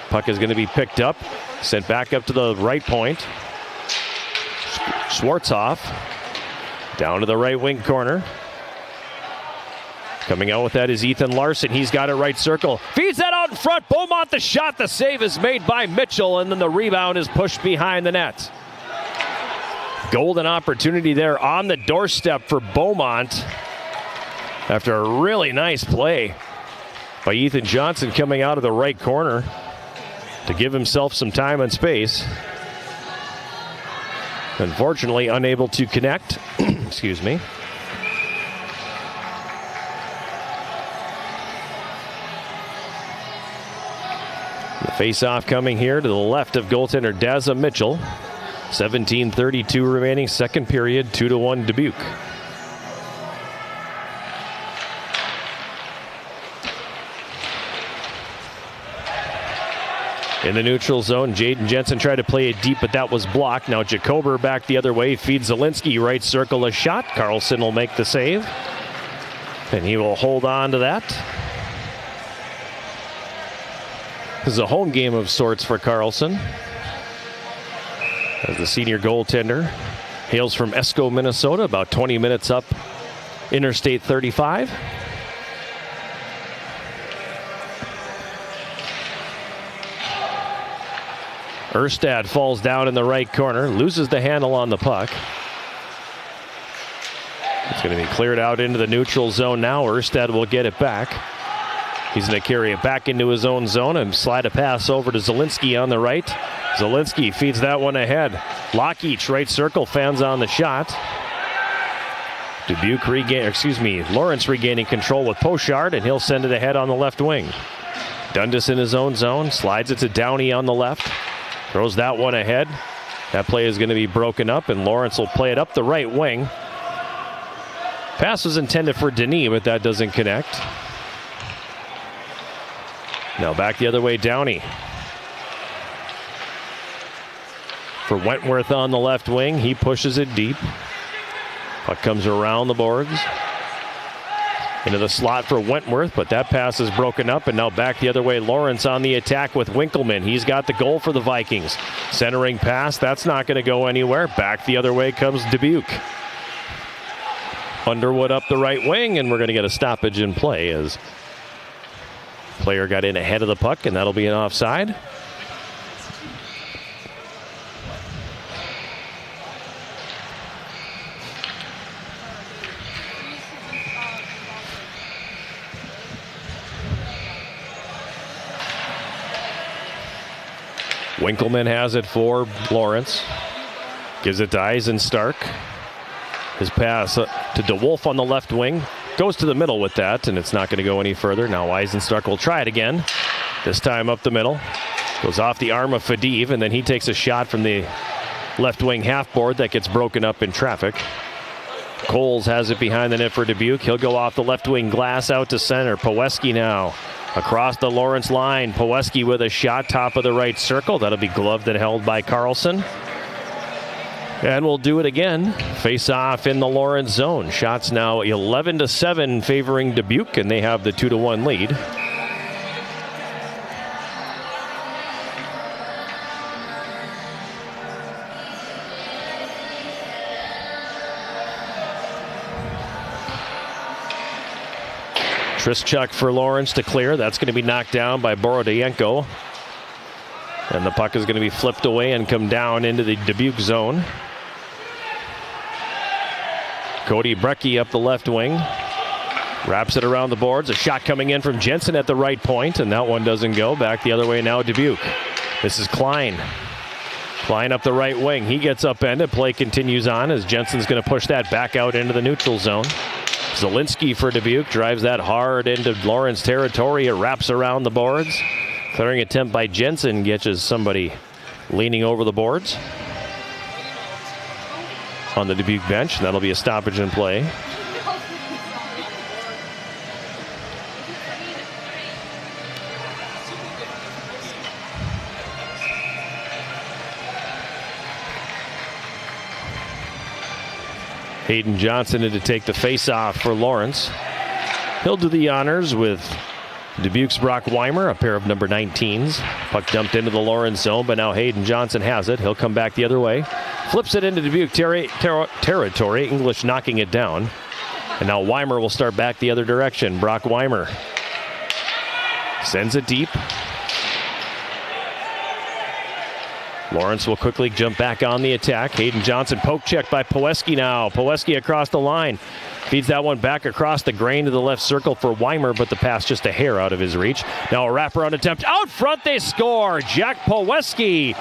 Puck is going to be picked up. Sent back up to the right point. Schwartzoff down to the right wing corner. Coming out with that is Ethan Larson. He's got it right circle. Feeds that out in front. Beaumont the shot. The save is made by Mitchell, and then the rebound is pushed behind the net. Golden opportunity there on the doorstep for Beaumont after a really nice play by Ethan Johnson coming out of the right corner to give himself some time and space. Unfortunately, unable to connect. Excuse me. The face-off coming here to the left of goaltender Daza Mitchell. 17:32 remaining, second period, 2-1 Dubuque. In the neutral zone, Jaden Jensen tried to play it deep, but that was blocked. Now Jacober back the other way, feeds Zielinski, right circle, a shot. Carlson will make the save, and he will hold on to that. This is a home game of sorts for Carlson, as the senior goaltender hails from Esko, Minnesota, about 20 minutes up Interstate 35. Erstad falls down in the right corner, loses the handle on the puck. It's going to be cleared out into the neutral zone now. Erstad will get it back. He's going to carry it back into his own zone and slide a pass over to Zielinski on the right. Zielinski feeds that one ahead. Lockheach, right circle, fans on the shot. Lawrence regaining control with Pochard, and he'll send it ahead on the left wing. Dundas in his own zone, slides it to Downey on the left. Throws that one ahead. That play is going to be broken up, and Lawrence will play it up the right wing. Pass was intended for Denis, but that doesn't connect. Now back the other way, Downey. For Wentworth on the left wing, he pushes it deep. Puck comes around the boards. Into the slot for Wentworth, but that pass is broken up, and now back the other way, Lawrence on the attack with Winkleman. He's got the goal for the Vikings. Centering pass, that's not going to go anywhere. Back the other way comes Debuke. Underwood up the right wing, and we're going to get a stoppage in play as player got in ahead of the puck, and that'll be an offside. Winkleman has it for Lawrence. Gives it to Eisenstark. His pass to DeWolf on the left wing. Goes to the middle with that, and it's not going to go any further. Now Eisenstark will try it again. This time up the middle. Goes off the arm of Fadiv, and then he takes a shot from the left wing half board that gets broken up in traffic. Coles has it behind the net for Debuke. He'll go off the left wing glass out to center. Paweski now across the Lawrence line. Paweski with a shot, top of the right circle. That'll be gloved and held by Carlson. And we'll do it again. Face off in the Lawrence zone. Shots now 11-7 favoring Dubuque, and they have the 2-1 lead. Trischuk for Lawrence to clear. That's going to be knocked down by Boro Deenko. And the puck is going to be flipped away and come down into the Debuke zone. Cody Brecky up the left wing. Wraps it around the boards. A shot coming in from Jensen at the right point, and that one doesn't go. Back the other way now, Dubuque. This is Klein. Klein up the right wing. He gets upended. Play continues on as Jensen's going to push that back out into the neutral zone. Zielinski for Dubuque drives that hard into Lawrence territory. It wraps around the boards. Clearing attempt by Jensen catches somebody leaning over the boards on the Dubuque bench. That'll be a stoppage in play. Hayden Johnson in to take the face-off for Lawrence. He'll do the honors with Dubuque's Brock Wymer, a pair of number 19s. Puck dumped into the Lawrence zone, but now Hayden Johnson has it. He'll come back the other way. Flips it into Dubuque territory. English knocking it down. And now Wymer will start back the other direction. Brock Wymer sends it deep. Lawrence will quickly jump back on the attack. Hayden Johnson poke check by Poweski now. Poweski across the line. Feeds that one back across the grain to the left circle for Wymer, but the pass just a hair out of his reach. Now a wraparound attempt. Out front they score. Jack Poweski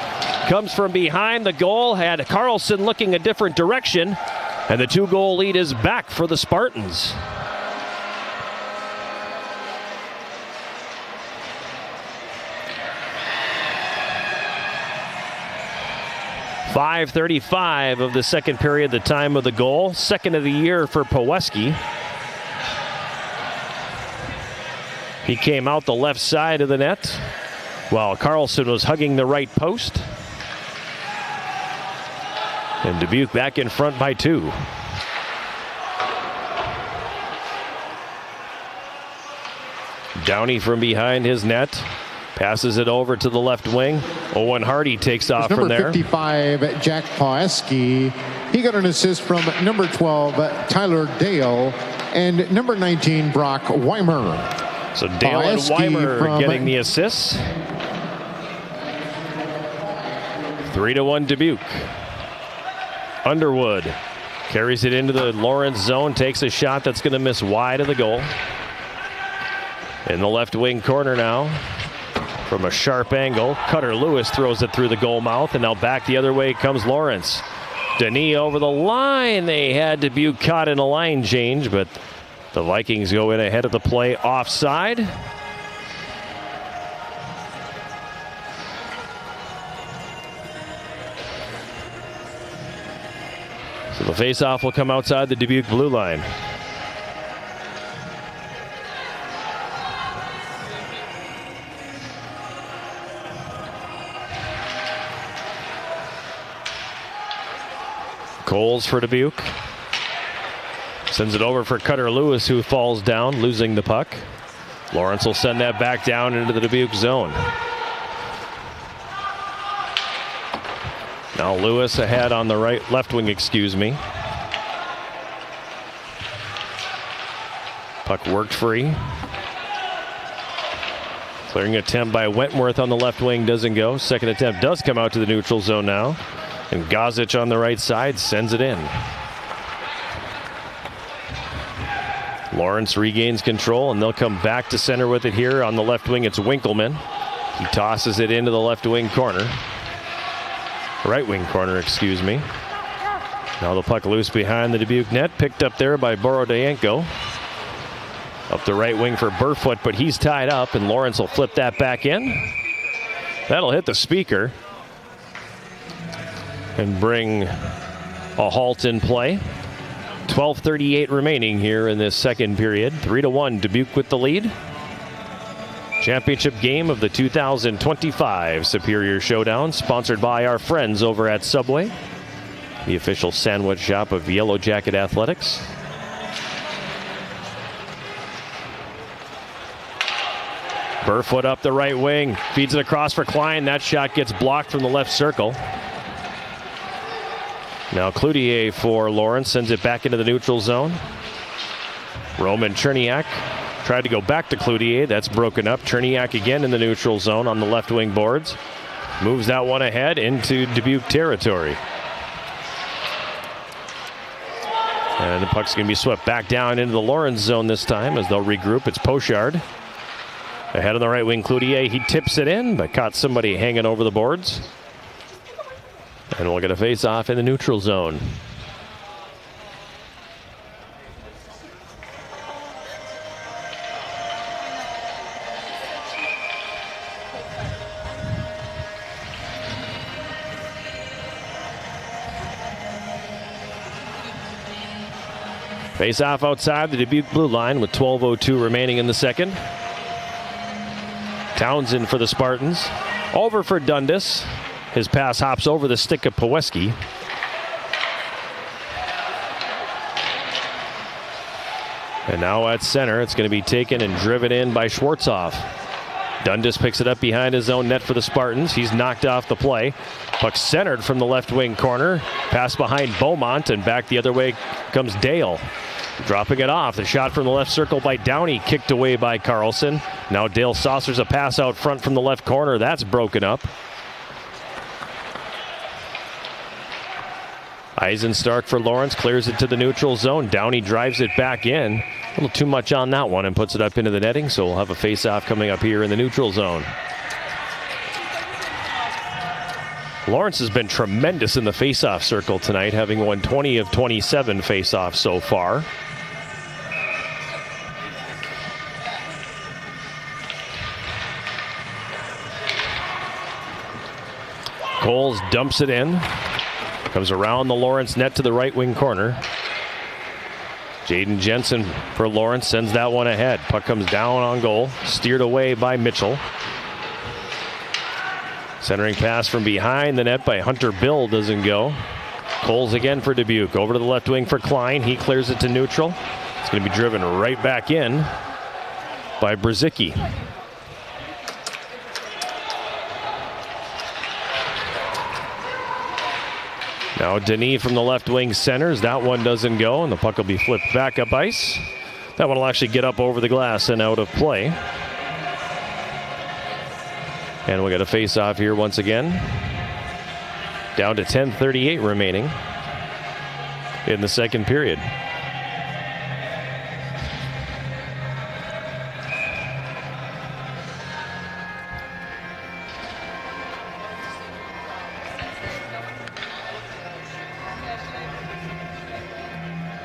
comes from behind the goal. Had Carlson looking a different direction. And the 2-goal lead is back for the Spartans. .5:35 of the second period, the time of the goal. Second of the year for Poweski. He came out the left side of the net while Carlson was hugging the right post. And Dubuque back in front by 2. Downey from behind his net. Passes it over to the left wing. Owen Hardy takes off from there. Number 55, Jack Poweski. He got an assist from number 12, Tyler Dale, and number 19, Brock Wymer. So Dale and Wymer getting the assists. 3-1 Dubuque. Underwood carries it into the Lawrence zone, takes a shot that's going to miss wide of the goal. In the left wing corner now. From a sharp angle, Cutter Lewis throws it through the goal mouth, and now back the other way comes Lawrence. Denis over the line. They had Dubuque caught in a line change, but the Vikings go in ahead of the play offside. So the faceoff will come outside the Dubuque blue line. Coles for Dubuque. Sends it over for Cutter Lewis, who falls down, losing the puck. Lawrence will send that back down into the Dubuque zone. Now Lewis ahead on the left wing, excuse me. Puck worked free. Clearing attempt by Wentworth on the left wing doesn't go. Second attempt does come out to the neutral zone now. And Gozic on the right side sends it in. Lawrence regains control, and they'll come back to center with it here. On the left wing, it's Winkleman. He tosses it into the left wing corner. Right wing corner, excuse me. Now the puck loose behind the Dubuque net. Picked up there by Boro Deenko. Up the right wing for Burfoot, but he's tied up, and Lawrence will flip that back in. That'll hit the speaker and bring a halt in play. 12:38 remaining here in this second period. 3-1 Dubuque with the lead. Championship game of the 2025 Superior Showdown, sponsored by our friends over at Subway, the official sandwich shop of Yellow Jacket Athletics. Burfoot up the right wing, feeds it across for Klein. That shot gets blocked from the left circle. Now Cloutier for Lawrence, sends it back into the neutral zone. Roman Cherniak Tried to go back to Cloutier. That's broken up. Cherniak again in the neutral zone on the left wing boards. Moves that one ahead into Dubuque territory. And the puck's going to be swept back down into the Lawrence zone this time as they'll regroup. It's Pochard. Ahead on the right wing, Cloutier. He tips it in, but caught somebody hanging over the boards. And we'll get a face-off in the neutral zone. Face-off outside the Dubuque blue line with 12:02 remaining in the second. Townsend for the Spartans. Over for Dundas. His pass hops over the stick of Paweski. And now at center, it's going to be taken and driven in by Schwartzoff. Dundas picks it up behind his own net for the Spartans. He's knocked off the play. Puck centered from the left wing corner. Pass behind Beaumont, and back the other way comes Dale. Dropping it off. The shot from the left circle by Downey, kicked away by Carlson. Now Dale saucers a pass out front from the left corner. That's broken up. Eisenstark for Lawrence, clears it to the neutral zone. Downey drives it back in. A little too much on that one and puts it up into the netting, so we'll have a face-off coming up here in the neutral zone. Lawrence has been tremendous in the face-off circle tonight, having won 20 of 27 face-offs so far. Coles dumps it in. Comes around the Lawrence net to the right wing corner. Jaden Jensen for Lawrence sends that one ahead. Puck comes down on goal. Steered away by Mitchell. Centering pass from behind the net by Hunter Bill doesn't go. Coles again for Dubuque. Over to the left wing for Klein. He clears it to neutral. It's going to be driven right back in by Brzezicki. Now Denis from the left wing centers. That one doesn't go, and the puck will be flipped back up ice. That one will actually get up over the glass and out of play. And we'll get a face-off here once again. Down to 10:38 remaining in the second period.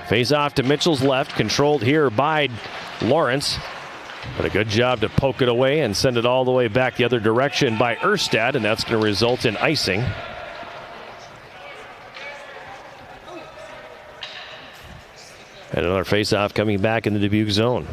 Face off to Mitchell's left, controlled here by Lawrence. But a good job to poke it away and send it all the way back the other direction by Erstad, and that's going to result in icing. And another face-off coming back in the Dubuque zone.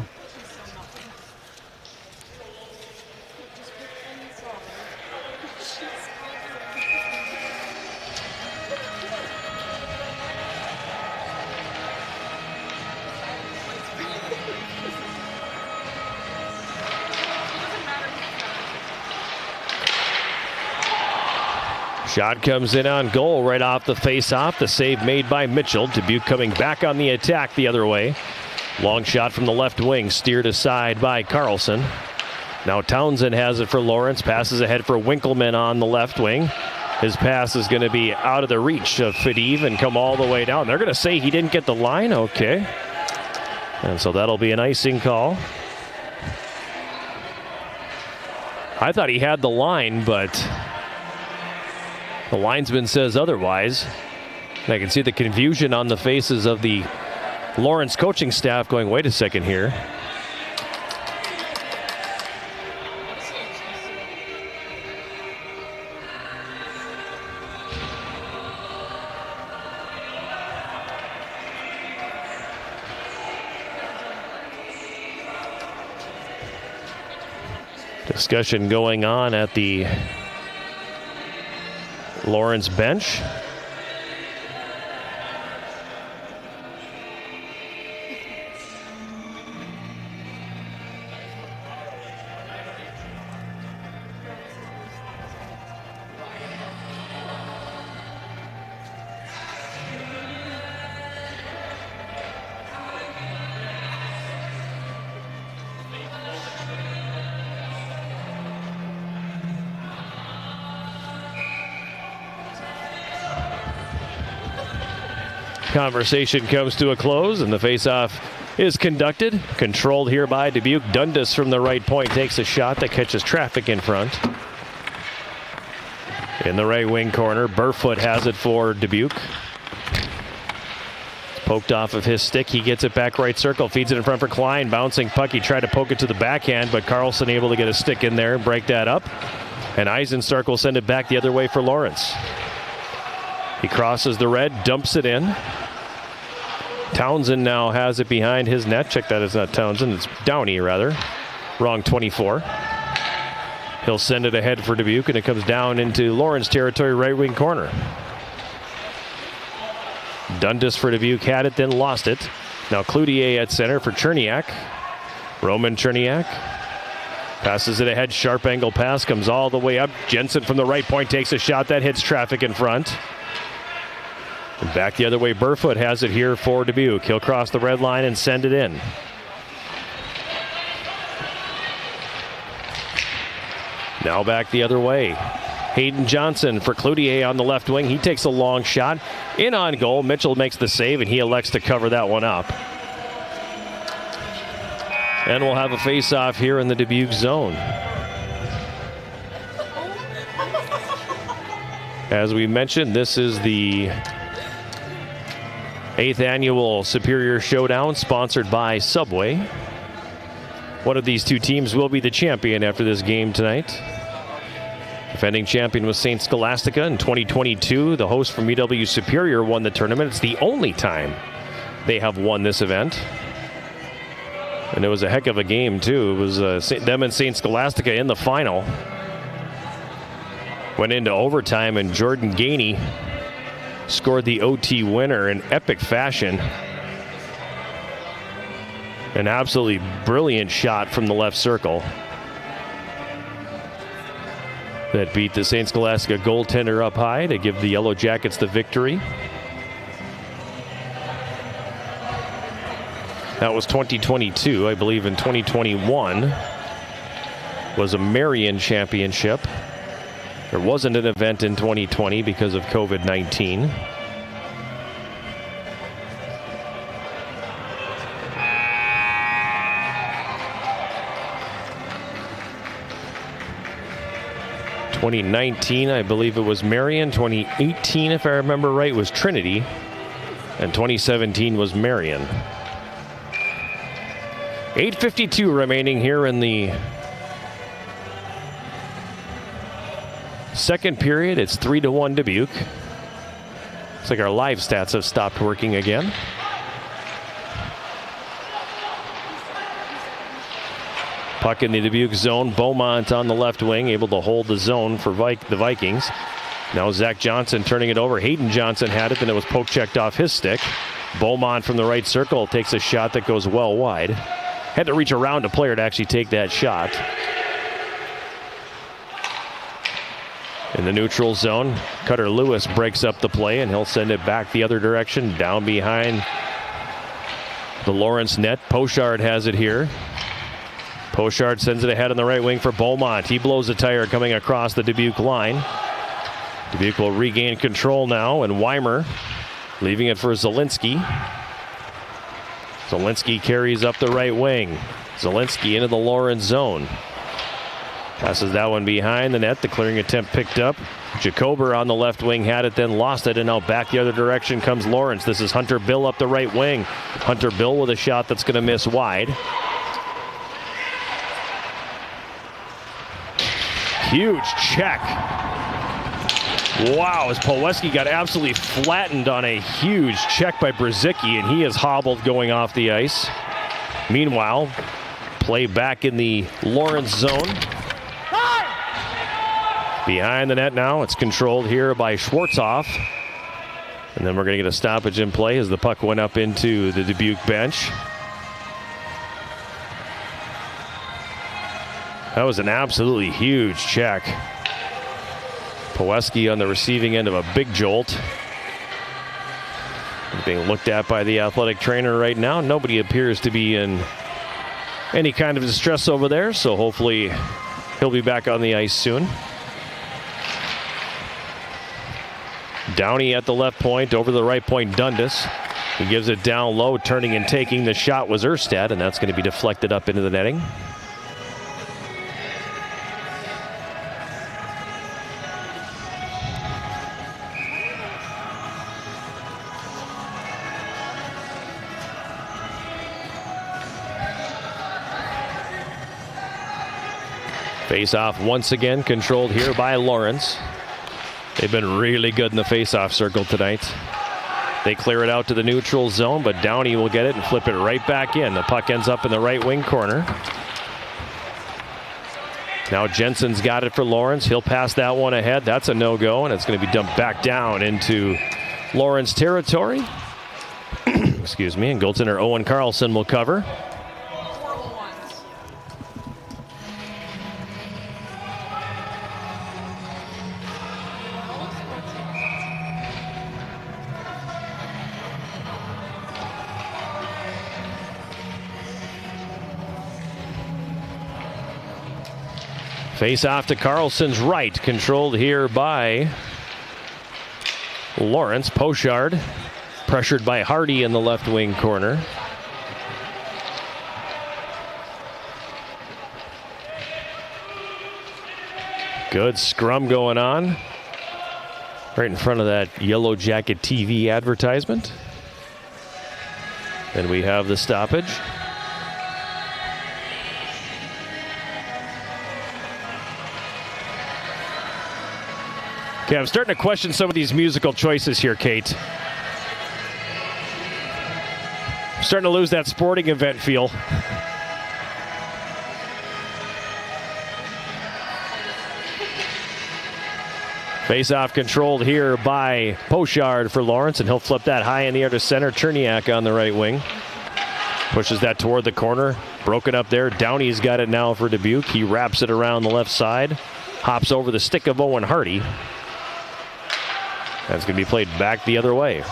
Shot comes in on goal right off the face-off. The save made by Mitchell. Dubuque coming back on the attack the other way. Long shot from the left wing, steered aside by Carlson. Now Townsend has it for Lawrence. Passes ahead for Winkleman on the left wing. His pass is going to be out of the reach of Fadiv and come all the way down. They're going to say he didn't get the line. Okay. And so that'll be an icing call. I thought he had the line, but the linesman says otherwise. I can see the confusion on the faces of the Lawrence coaching staff going, wait a second here. Discussion going on at the Lawrence bench. conversation comes to a close, and the faceoff is conducted. Controlled here by Debuke. Dundas from the right point takes a shot that catches traffic in front. In the right wing corner, Burfoot has it for Debuke. Poked off of his stick. He gets it back right circle. Feeds it in front for Klein. Bouncing puck. He tried to poke it to the backhand, but Carlson able to get a stick in there and break that up. And Eisenstark will send it back the other way for Lawrence. He crosses the red, dumps it in. Townsend now has it behind his net. Check that, it's not Townsend, it's Downey rather. Wrong 24. He'll send it ahead for Dubuque, and it comes down into Lawrence territory, right wing corner. Dundas for Dubuque had it, then lost it. Now Cloutier at center for Cherniak. Roman Cherniak passes it ahead, sharp angle pass, comes all the way up. Jensen from the right point takes a shot that hits traffic in front. And back the other way, Burfoot has it here for Dubuque. He'll cross the red line and send it in. Now back the other way. Hayden Johnson for Cloutier on the left wing. He takes a long shot. In on goal. Mitchell makes the save, and he elects to cover that one up. And we'll have a face-off here in the Dubuque zone. As we mentioned, this is the 8th annual Superior Showdown, sponsored by Subway. One of these two teams will be the champion after this game tonight. Defending champion was St. Scholastica in 2022. The host from UW Superior won the tournament. It's the only time they have won this event. And it was a heck of a game, too. It was them and St. Scholastica in the final. Went into overtime, and Jordan Gainey scored the OT winner in epic fashion. An absolutely brilliant shot from the left circle that beat the St. Scholastica goaltender up high to give the Yellow Jackets the victory. That was 2022. I believe in 2021 was a Marion championship. There wasn't an event in 2020 because of COVID-19. (2019) I believe it was Marion. 2018, if I remember right, was Trinity, and 2017 was Marion. 8:52 remaining here in the second period. It's 3-1 Dubuque. Looks like our live stats have stopped working again. Puck in the Dubuque zone. Beaumont on the left wing, able to hold the zone for the Vikings. Now Zach Johnson turning it over. Hayden Johnson had it, then it was poke checked off his stick. Beaumont from the right circle takes a shot that goes well wide. Had to reach around a player to actually take that shot. In the neutral zone, Cutter Lewis breaks up the play, and he'll send it back the other direction, down behind the Lawrence net. Pochard has it here. Pochard sends it ahead on the right wing for Beaumont. He blows a tire coming across the Dubuque line. Dubuque will regain control now, and Wymer leaving it for Zielinski. Zielinski carries up the right wing. Zielinski into the Lawrence zone. Passes that one behind the net. The clearing attempt picked up. Jacober on the left wing had it, then lost it, and now back the other direction comes Lawrence. This is Hunter Bill up the right wing. Hunter Bill with a shot that's going to miss wide. Huge check. Wow, as Poweski got absolutely flattened on a huge check by Brzezicki, and he is hobbled going off the ice. Meanwhile, play back in the Lawrence zone. Behind the net now, it's controlled here by Schwartzoff. And then we're going to get a stoppage in play as the puck went up into the Dubuque bench. That was an absolutely huge check. Poweski on the receiving end of a big jolt. Being looked at by the athletic trainer right now. Nobody appears to be in any kind of distress over there, so hopefully he'll be back on the ice soon. Downey at the left point, over the right point, Dundas. He gives it down low, turning and taking. The shot was Erstad, and that's going to be deflected up into the netting. Face-off once again controlled here by Lawrence. They've been really good in the face-off circle tonight. They clear it out to the neutral zone, but Downey will get it and flip it right back in. The puck ends up in the right wing corner. Now Jensen's got it for Lawrence. He'll pass that one ahead. That's a no-go, and it's going to be dumped back down into Lawrence territory. Excuse me, and goaltender Owen Carlson will cover. Face off to Carlson's right, controlled here by Lawrence. Pochard pressured by Hardy in the left wing corner. Good scrum going on right in front of that Yellow Jacket TV advertisement. And we have the stoppage. Okay, I'm starting to question some of these musical choices here, Kate. I'm starting to lose that sporting event feel. Face-off controlled here by Pochard for Lawrence, and he'll flip that high in the air to center. Cherniak on the right wing. Pushes that toward the corner. Broken up there. Downey's got it now for Debuke. He wraps it around the left side. Hops over the stick of Owen Hardy. That's going to be played back the other way.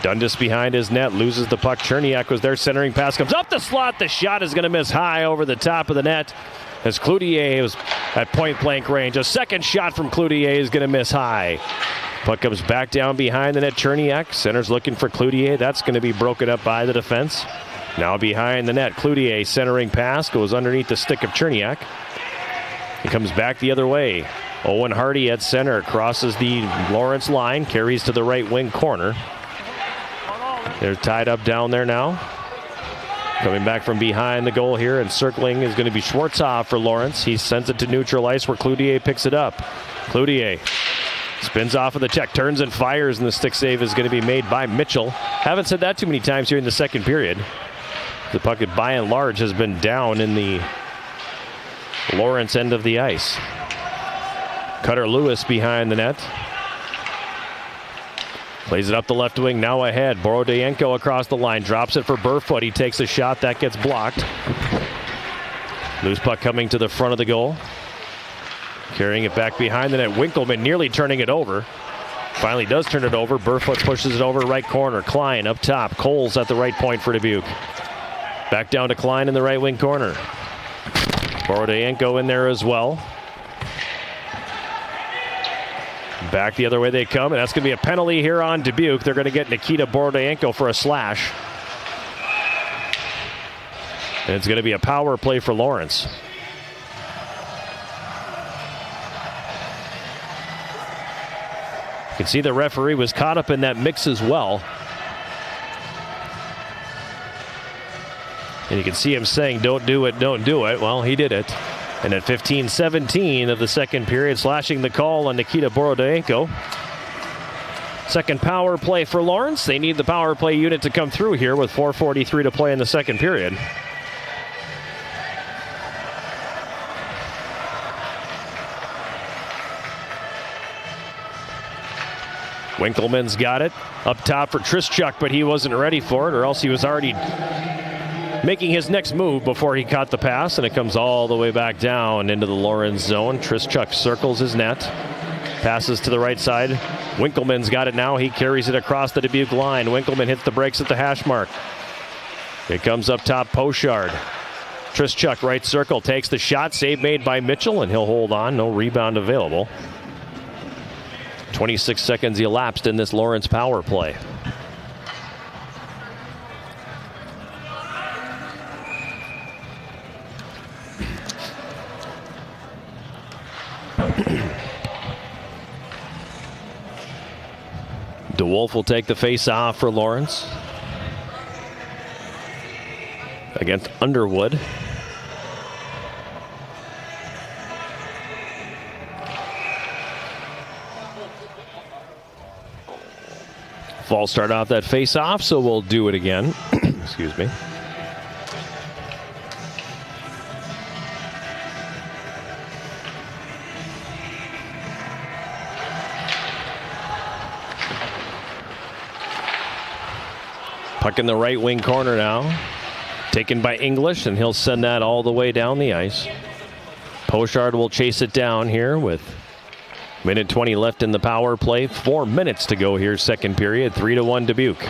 Dundas behind his net, loses the puck. Cherniak was there, centering pass comes up the slot. The shot is going to miss high over the top of the net as Cloutier was at point-blank range. A second shot from Cloutier is going to miss high. Puck comes back down behind the net. Cherniak, center's looking for Cloutier. That's going to be broken up by the defense. Now behind the net, Cloutier centering pass goes underneath the stick of Cherniak. He comes back the other way. Owen Hardy at center, crosses the Lawrence line, carries to the right wing corner. They're tied up down there now. Coming back from behind the goal here and circling is going to be Schwartzhoff for Lawrence. He sends it to neutral ice where Cloutier picks it up. Cloutier spins off of the check, turns and fires, and the stick save is going to be made by Mitchell. Haven't said that too many times here in the second period. The puck by and large has been down in the Lawrence end of the ice. Cutter Lewis behind the net. Plays it up the left wing, now ahead. Boro Deenko across the line, drops it for Burfoot. He takes a shot, that gets blocked. Loose puck coming to the front of the goal. Carrying it back behind the net. Winkleman nearly turning it over. Finally does turn it over. Burfoot pushes it over right corner. Klein up top. Coles at the right point for Dubuque. Back down to Klein in the right wing corner. Boro Deenko in there as well. Back the other way they come, and that's going to be a penalty here on Dubuque. They're going to get Nikita Boro Deenko for a slash. And it's going to be a power play for Lawrence. You can see the referee was caught up in that mix as well. And you can see him saying, don't do it, don't do it. Well, he did it. And at 15-17 of the second period, slashing the call on Nikita Boro Deenko. Second power play for Lawrence. They need the power play unit to come through here with 4:43 to play in the second period. Winkleman's got it up top for Trischuk, but he wasn't ready for it, or else he was already making his next move before he caught the pass, and it comes all the way back down into the Lawrence zone. Trischuk circles his net, passes to the right side. Winkleman's got it now. He carries it across the Dubuque line. Winkleman hits the brakes at the hash mark. It comes up top, Pochard. Trischuk right circle, takes the shot. Save made by Mitchell, and he'll hold on. No rebound available. 26 seconds elapsed in this Lawrence power play. DeWolf will take the face-off for Lawrence against Underwood. False start off that face-off, so we'll do it again. Excuse me. Puck in the right wing corner now. Taken by English, and he'll send that all the way down the ice. Pochard will chase it down here with minute 20 left in the power play. 4 minutes to go here, second period. 3-1 Dubuque.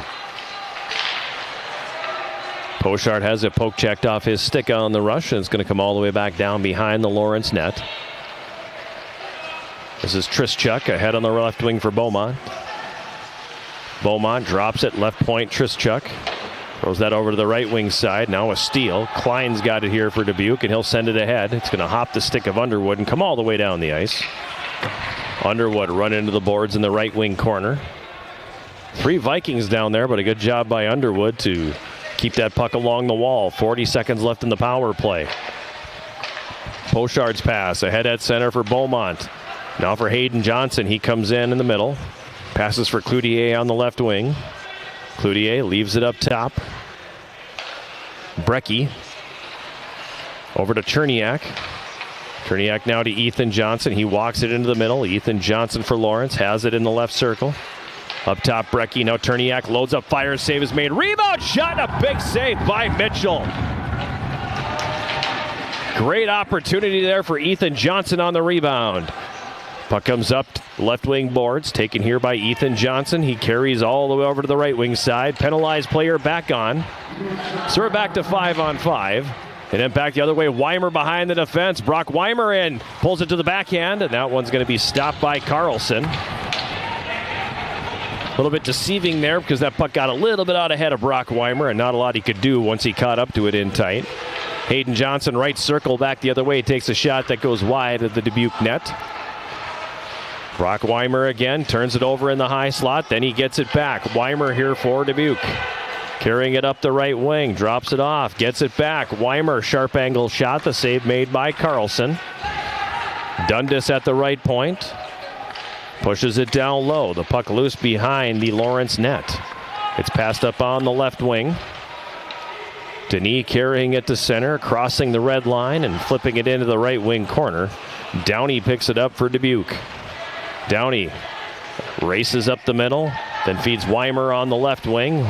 Pochard has a poke checked off his stick on the rush, and it's going to come all the way back down behind the Lawrence net. This is Trischuk ahead on the left wing for Beaumont. Beaumont drops it, left point, Trischuk. Throws that over to the right wing side. Now a steal. Klein's got it here for Debuke, and he'll send it ahead. It's going to hop the stick of Underwood and come all the way down the ice. Underwood run into the boards in the right wing corner. 3 Vikings down there, but a good job by Underwood to keep that puck along the wall. 40 seconds left in the power play. Pochard's pass ahead at center for Beaumont. Now for Hayden Johnson. He comes in the middle. Passes for Cloutier on the left wing. Cloutier leaves it up top. Brecky over to Cherniak. Cherniak now to Ethan Johnson. He walks it into the middle. Ethan Johnson for Lawrence has it in the left circle. Up top, Brecky. Now Cherniak loads up, fires, save is made. Rebound shot, a big save by Mitchell. Great opportunity there for Ethan Johnson on the rebound. Puck comes up left wing boards, taken here by Ethan Johnson. He carries all the way over to the right wing side. Penalized player back on. So we're back to 5-on-5. And then back the other way, Wymer behind the defense. Brock Wymer in, pulls it to the backhand, and that one's going to be stopped by Carlson. A little bit deceiving there because that puck got a little bit out ahead of Brock Wymer, and not a lot he could do once he caught up to it in tight. Hayden Johnson, right circle, back the other way, takes a shot that goes wide at the Dubuque net. Brock Wymer again, turns it over in the high slot, then he gets it back. Wymer here for Dubuque. Carrying it up the right wing, drops it off, gets it back. Wymer, sharp angle shot, the save made by Carlson. Dundas at the right point. Pushes it down low. The puck loose behind the Lawrence net. It's passed up on the left wing. Denis carrying it to center, crossing the red line and flipping it into the right wing corner. Downey picks it up for Dubuque. Downey races up the middle, then feeds Wymer on the left wing.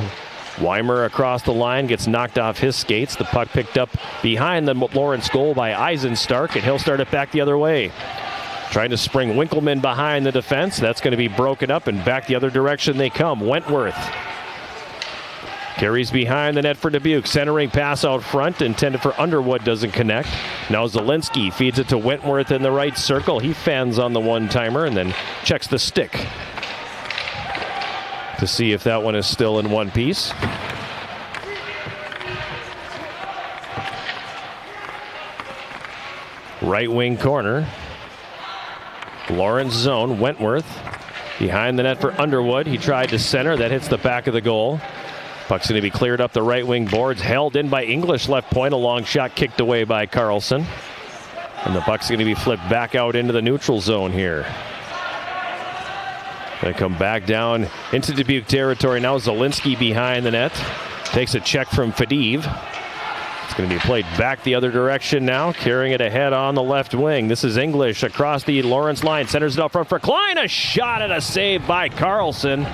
Wymer across the line, gets knocked off his skates. The puck picked up behind the Lawrence goal by Eisenstark, and he'll start it back the other way. Trying to spring Winkleman behind the defense. That's going to be broken up, and back the other direction they come. Wentworth carries behind the net for Dubuque. Centering pass out front, intended for Underwood, doesn't connect. Now Zielinski feeds it to Wentworth in the right circle. He fans on the one-timer and then checks the stick to see if that one is still in one piece. Right wing corner. Lawrence zone. Wentworth behind the net for Underwood. He tried to center. That hits the back of the goal. Puck's going to be cleared up the right wing boards. Held in by English left point. A long shot kicked away by Carlson. And the puck's going to be flipped back out into the neutral zone here. Going to come back down into Dubuque territory. Now Zielinski behind the net. Takes a check from Fadiv. It's going to be played back the other direction now. Carrying it ahead on the left wing. This is English across the Lawrence line. Centers it up front for Klein. A shot and a save by Carlson.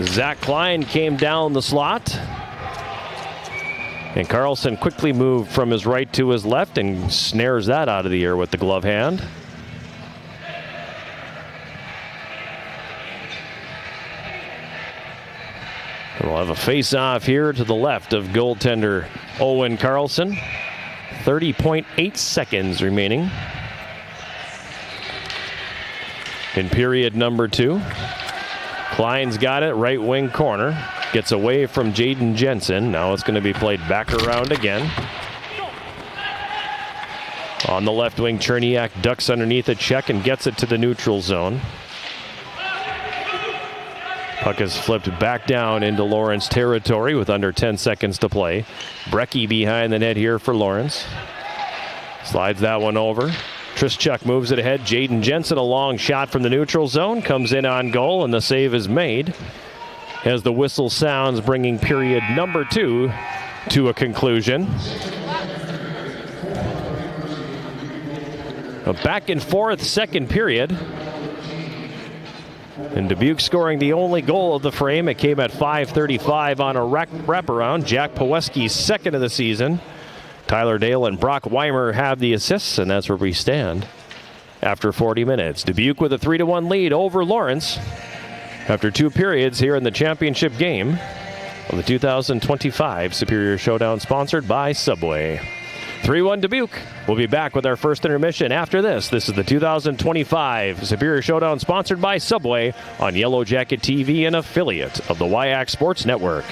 Zach Klein came down the slot. And Carlson quickly moved from his right to his left and snares that out of the air with the glove hand. We'll have a face-off here to the left of goaltender Owen Carlson. 30.8 seconds remaining in period number 2. Klein's got it, right wing corner. Gets away from Jaden Jensen. Now it's going to be played back around again. On the left wing, Cherniak ducks underneath a check and gets it to the neutral zone. Puck is flipped back down into Lawrence territory with under 10 seconds to play. Brecky behind the net here for Lawrence. Slides that one over. Trischuk moves it ahead. Jaden Jensen, a long shot from the neutral zone, comes in on goal, and the save is made as the whistle sounds, bringing period number 2 to a conclusion. A back and forth second period. And Dubuque scoring the only goal of the frame. It came at 5:35 on a wraparound. Jack Pawesky's second of the season. Tyler Dale and Brock Wymer have the assists, and that's where we stand after 40 minutes. Dubuque with a 3-1 lead over Lawrence after 2 periods here in the championship game of the 2025 Superior Showdown, sponsored by Subway. 3-1 Dubuque. We'll be back with our first intermission after this. This is the 2025 Superior Showdown, sponsored by Subway on Yellow Jacket TV, an affiliate of the WIAC Sports Network.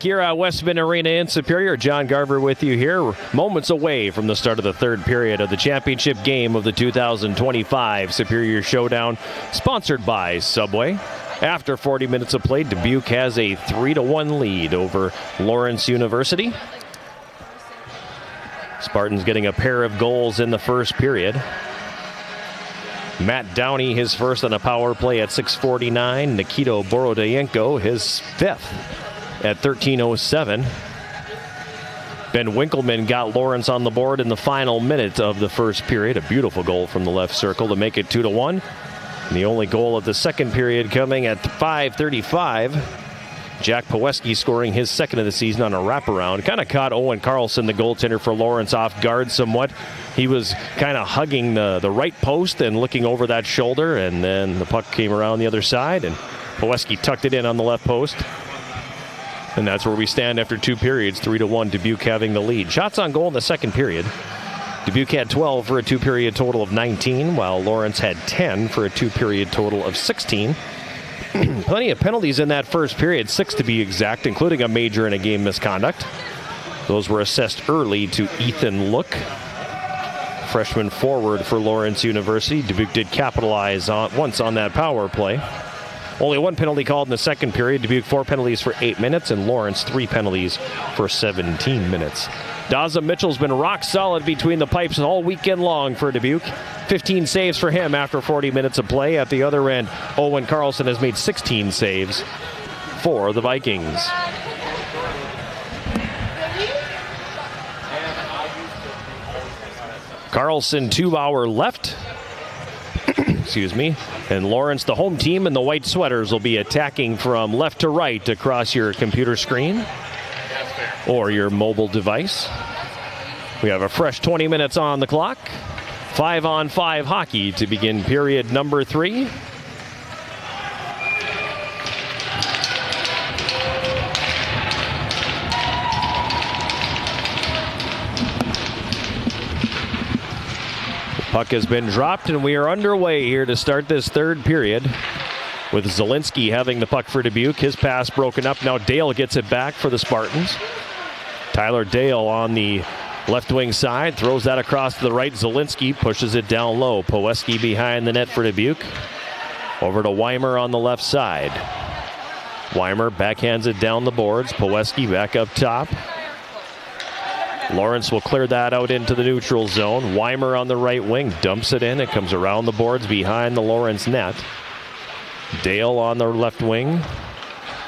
Here at Westman Arena in Superior, John Garver with you here, moments away from the start of the third period of the championship game of the 2025 Superior Showdown, sponsored by Subway. After 40 minutes of play, Dubuque has a 3-1 lead over Lawrence University. Spartans getting a pair of goals in the first period. Matt Downey, his first on a power play at 6:49. Nikito Boro Deenko, his fifth at 13:07. Ben Winkleman got Lawrence on the board in the final minute of the first period. A beautiful goal from the left circle to make it 2-1. And the only goal of the second period coming at 5:35. Jack Paweski scoring his second of the season on a wraparound. Kind of caught Owen Carlson, the goaltender for Lawrence, off guard somewhat. He was kind of hugging the right post and looking over that shoulder, and then the puck came around the other side, and Paweski tucked it in on the left post. And that's where we stand after two periods, 3-1, Dubuque having the lead. Shots on goal in the second period. Dubuque had 12 for a two-period total of 19, while Lawrence had 10 for a two-period total of 16. Plenty of penalties in that first period, 6 to be exact, including a major and a game misconduct. Those were assessed early to Ethan Look, freshman forward for Lawrence University. Dubuque did capitalize once on that power play. Only one penalty called in the second period. Dubuque 4 penalties for 8 minutes, and Lawrence 3 penalties for 17 minutes. Daza Mitchell's been rock solid between the pipes all weekend long for Dubuque. 15 saves for him after 40 minutes of play. At the other end, Owen Carlson has made 16 saves for the Vikings. Carlson 2 hour left. Excuse me. And Lawrence, the home team, and the white sweaters will be attacking from left to right across your computer screen or your mobile device. We have a fresh 20 minutes on the clock. 5-on-5 hockey to begin period number 3. Puck has been dropped, and we are underway here to start this third period with Zielinski having the puck for Dubuque. His pass broken up. Now Dale gets it back for the Spartans. Tyler Dale on the left wing side, throws that across to the right. Zielinski pushes it down low. Paweski behind the net for Dubuque. Over to Wymer on the left side. Wymer backhands it down the boards. Paweski back up top. Lawrence will clear that out into the neutral zone. Wymer on the right wing dumps it in. It comes around the boards behind the Lawrence net. Dale on the left wing.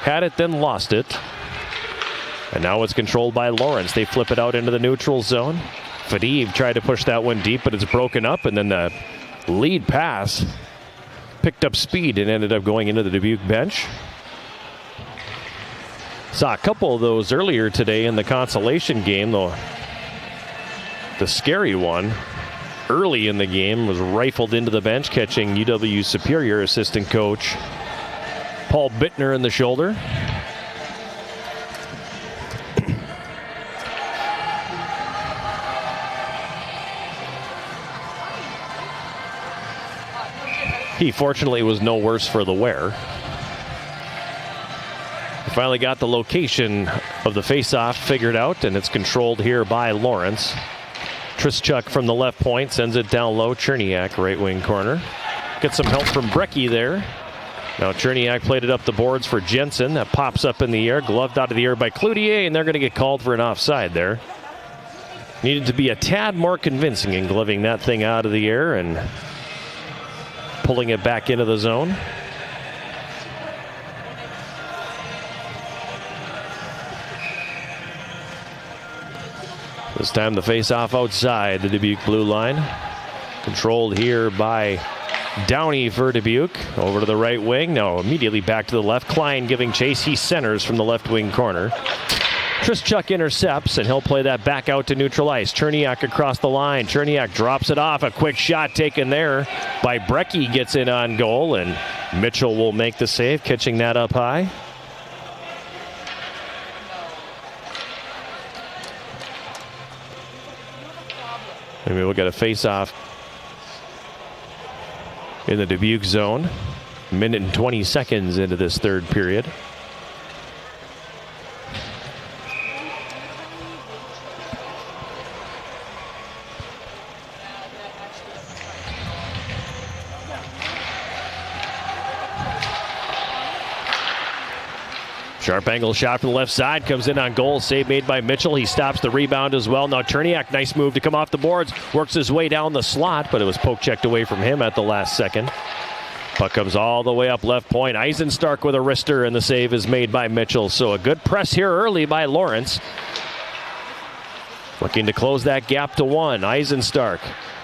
Had it, then lost it. And now it's controlled by Lawrence. They flip it out into the neutral zone. Fadiv tried to push that one deep, but it's broken up. And then the lead pass picked up speed and ended up going into the Dubuque bench. Saw a couple of those earlier today in the consolation game, though. The scary one early in the game was rifled into the bench, catching UW Superior assistant coach Paul Bittner in the shoulder. He fortunately was no worse for the wear. Finally got the location of the faceoff figured out, and it's controlled here by Lawrence. Trischuk from the left point sends it down low. Cherniak, right wing corner. Gets some help from Brecky there. Now Cherniak played it up the boards for Jensen. That pops up in the air, gloved out of the air by Cloutier, and they're going to get called for an offside there. Needed to be a tad more convincing in gloving that thing out of the air and pulling it back into the zone. This time the face-off outside the Dubuque blue line. Controlled here by Downey for Dubuque. Over to the right wing. Now immediately back to the left. Klein giving chase. He centers from the left wing corner. Trischuk intercepts, and he'll play that back out to neutral ice. Cherniak across the line. Cherniak drops it off. A quick shot taken there by Brecky. Gets in on goal, and Mitchell will make the save, catching that up high. Maybe we'll get a face-off in the Dubuque zone. Minute and 20 seconds into this third period. Sharp angle shot from the left side. Comes in on goal. Save made by Mitchell. He stops the rebound as well. Now Cherniak, nice move to come off the boards. Works his way down the slot, but it was poke checked away from him at the last second. Puck comes all the way up left point. Eisenstark with a wrister, and the save is made by Mitchell. So a good press here early by Lawrence. Looking to close that gap to one. Eisenstark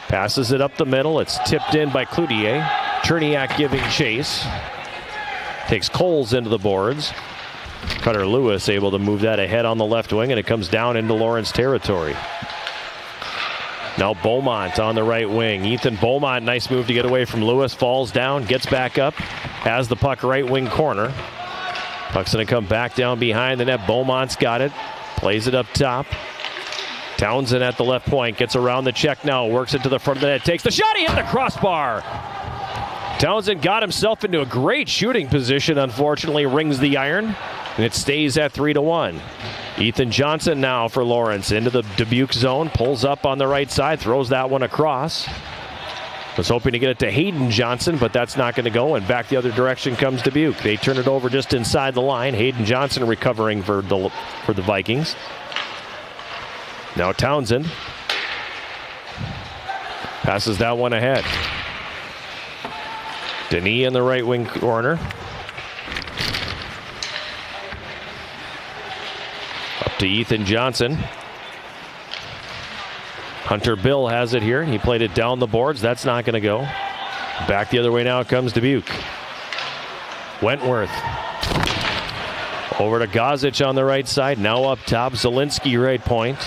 passes it up the middle. It's tipped in by Cloutier. Cherniak giving chase. Takes Coles into the boards. Cutter Lewis able to move that ahead on the left wing, and it comes down into Lawrence territory. Now Beaumont on the right wing. Ethan Beaumont, nice move to get away from Lewis. Falls down, gets back up, has the puck right wing corner. Puck's going to come back down behind the net. Beaumont's got it. Plays it up top. Townsend at the left point. Gets around the check now. Works it to the front of the net. Takes the shot. He hit the crossbar. Townsend got himself into a great shooting position. Unfortunately, rings the iron. And it stays at 3-1. Ethan Johnson now for Lawrence into the Dubuque zone. Pulls up on the right side. Throws that one across. Was hoping to get it to Hayden Johnson, but that's not going to go. And back the other direction comes Dubuque. They turn it over just inside the line. Hayden Johnson recovering for the Vikings. Now Townsend passes that one ahead. Denis in the right wing corner. Up to Ethan Johnson. Hunter Bill has it here. He played it down the boards. That's not going to go. Back the other way now comes Dubuque. Wentworth. Over to Gozic on the right side. Now up top. Zielinski right point.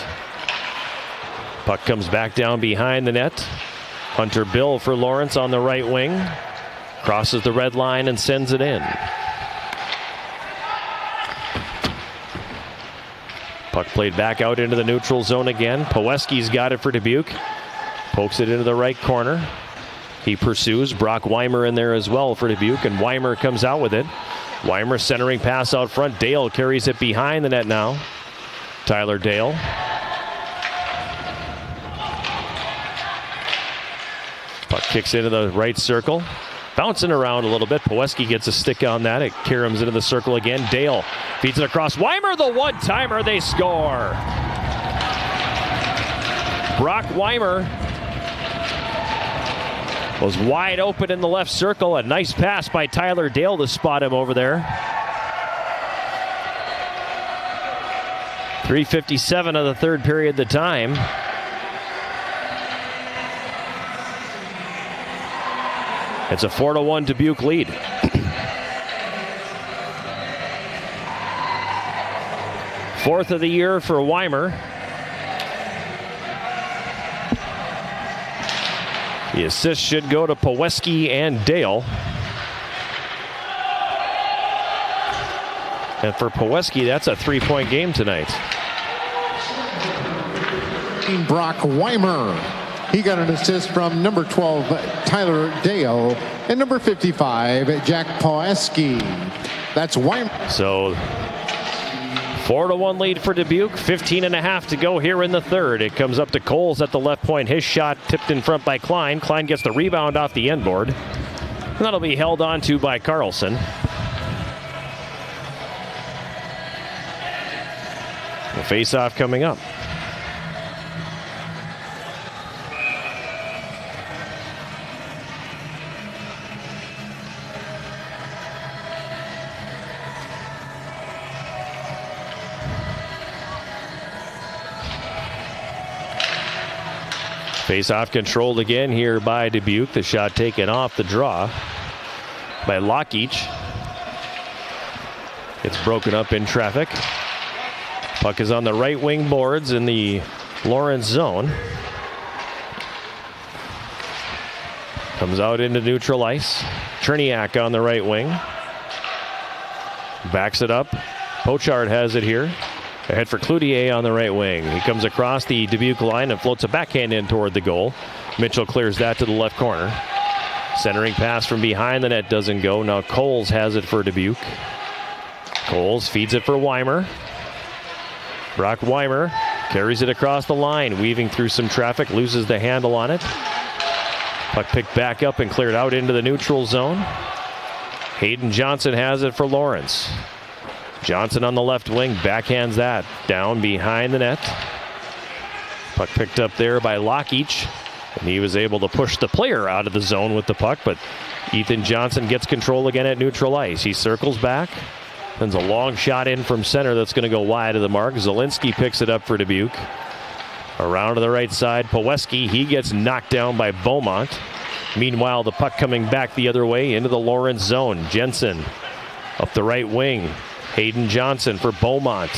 Puck comes back down behind the net. Hunter Bill for Lawrence on the right wing. Crosses the red line and sends it in. Puck played back out into the neutral zone again. Poweski's got it for Dubuque. Pokes it into the right corner. He pursues. Brock Wymer in there as well for Dubuque, and Wymer comes out with it. Wymer centering pass out front. Dale carries it behind the net now. Tyler Dale. Puck kicks into the right circle. Bouncing around a little bit. Poweski gets a stick on that. It caroms into the circle again. Dale feeds it across. Wymer, the one-timer. They score. Brock Wymer was wide open in the left circle. A nice pass by Tyler Dale to spot him over there. 3:57 of the third period the time. It's a 4-1 Dubuque lead. Fourth of the year for Wymer. The assist should go to Poweski and Dale. And for Poweski, that's a 3-point game tonight. Brock Wymer. He got an assist from number 12, Tyler Dale, and number 55, Jack Poweski. That's Wymer. So 4-1 lead for Dubuque. 15.5 to go here in the third. It comes up to Coles at the left point. His shot tipped in front by Klein. Klein gets the rebound off the end board. And that'll be held on to by Carlson. The face-off coming up. Face-off controlled again here by Dubuque. The shot taken off the draw by Lockich. It's broken up in traffic. Puck is on the right wing boards in the Lawrence zone. Comes out into neutral ice. Cherniak on the right wing. Backs it up. Pochard has it here. Ahead for Cloutier on the right wing. He comes across the Dubuque line and floats a backhand in toward the goal. Mitchell clears that to the left corner. Centering pass from behind the net doesn't go. Now Coles has it for Dubuque. Coles feeds it for Wymer. Brock Wymer carries it across the line, weaving through some traffic, loses the handle on it. Puck picked back up and cleared out into the neutral zone. Hayden Johnson has it for Lawrence. Johnson on the left wing, backhands that down behind the net. Puck picked up there by Lockich, and he was able to push the player out of the zone with the puck, but Ethan Johnson gets control again at neutral ice. He circles back, sends a long shot in from center that's going to go wide of the mark. Zielinski picks it up for Dubuque. Around to the right side, Paweski, he gets knocked down by Beaumont. Meanwhile, the puck coming back the other way into the Lawrence zone. Jensen up the right wing. Hayden Johnson for Beaumont.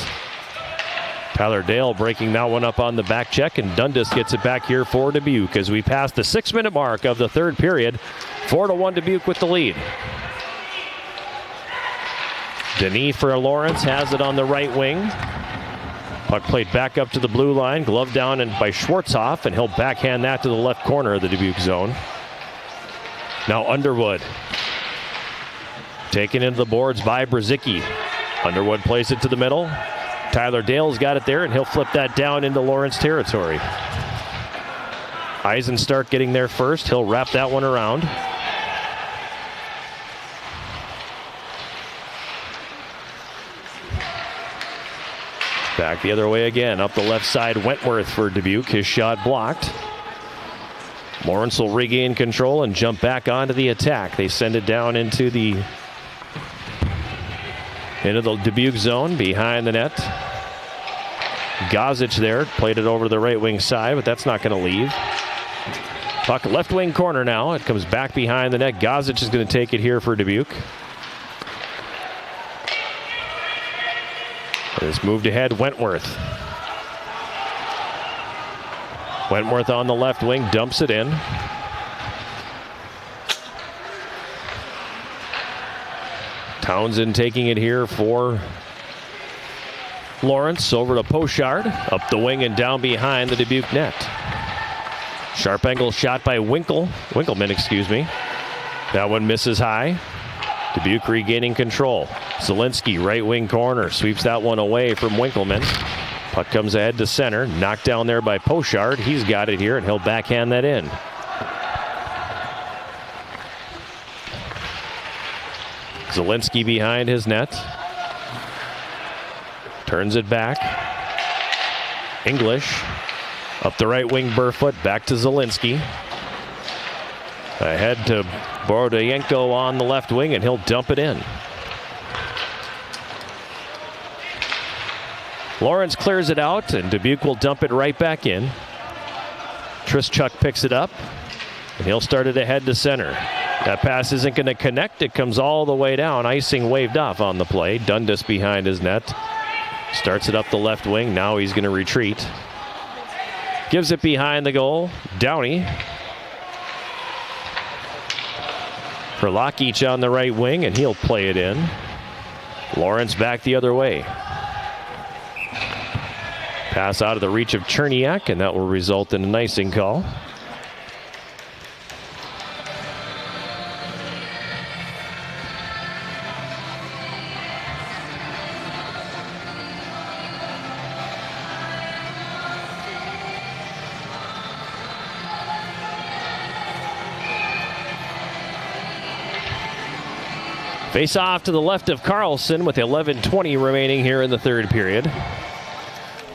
Tyler Dale breaking that one up on the back check, and Dundas gets it back here for Dubuque as we pass the 6-minute mark of the third period. 4-1 Dubuque with the lead. Denis for Lawrence has it on the right wing. Puck played back up to the blue line, glove down and by Schwartzhoff, and he'll backhand that to the left corner of the Dubuque zone. Now Underwood. Taken into the boards by Brzezicki. Underwood plays it to the middle. Tyler Dale's got it there, and he'll flip that down into Lawrence territory. Eisenstark getting there first. He'll wrap that one around. Back the other way again. Up the left side, Wentworth for Dubuque. His shot blocked. Lawrence will regain control and jump back onto the attack. They send it down into the Dubuque zone behind the net. Gozic there, played it over to the right wing side, but that's not going to leave. Puck left wing corner now. It comes back behind the net. Gozic is going to take it here for Dubuque. It's moved ahead, Wentworth. Wentworth on the left wing, dumps it in. Townsend taking it here for Lawrence. Over to Pochard. Up the wing and down behind the Dubuque net. Sharp angle shot by Winkleman, excuse me. That one misses high. Dubuque regaining control. Zielinski, right wing corner, sweeps that one away from Winkleman. Puck comes ahead to center, knocked down there by Pochard. He's got it here, and he'll backhand that in. Zielinski behind his net. Turns it back. English up the right wing, Burfoot, back to Zielinski. Ahead to Boro Deenko on the left wing, and he'll dump it in. Lawrence clears it out, and Dubuque will dump it right back in. Trischuk picks it up, and he'll start it ahead to center. That pass isn't going to connect. It comes all the way down. Icing waved off on the play. Dundas behind his net. Starts it up the left wing. Now he's going to retreat. Gives it behind the goal. Downey. For Lockich on the right wing, and he'll play it in. Lawrence back the other way. Pass out of the reach of Cherniak, and that will result in an icing call. Face off to the left of Carlson with 11:20 remaining here in the third period.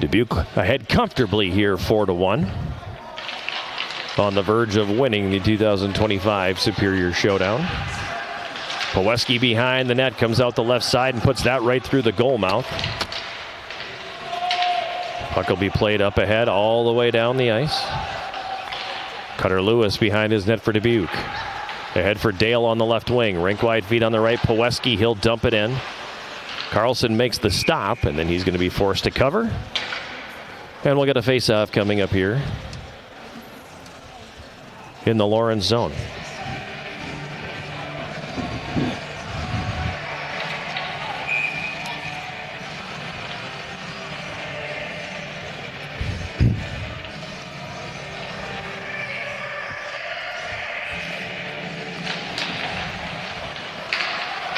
Dubuque ahead comfortably here, 4-1. On the verge of winning the 2025 Superior Showdown. Paweski behind the net, comes out the left side and puts that right through the goal mouth. Puck will be played up ahead all the way down the ice. Cutter Lewis behind his net for Dubuque. Ahead for Dale on the left wing. Rink wide feet on the right. Paweski, he'll dump it in. Carlson makes the stop, and then he's going to be forced to cover. And we'll get a face-off coming up here in the Lawrence zone.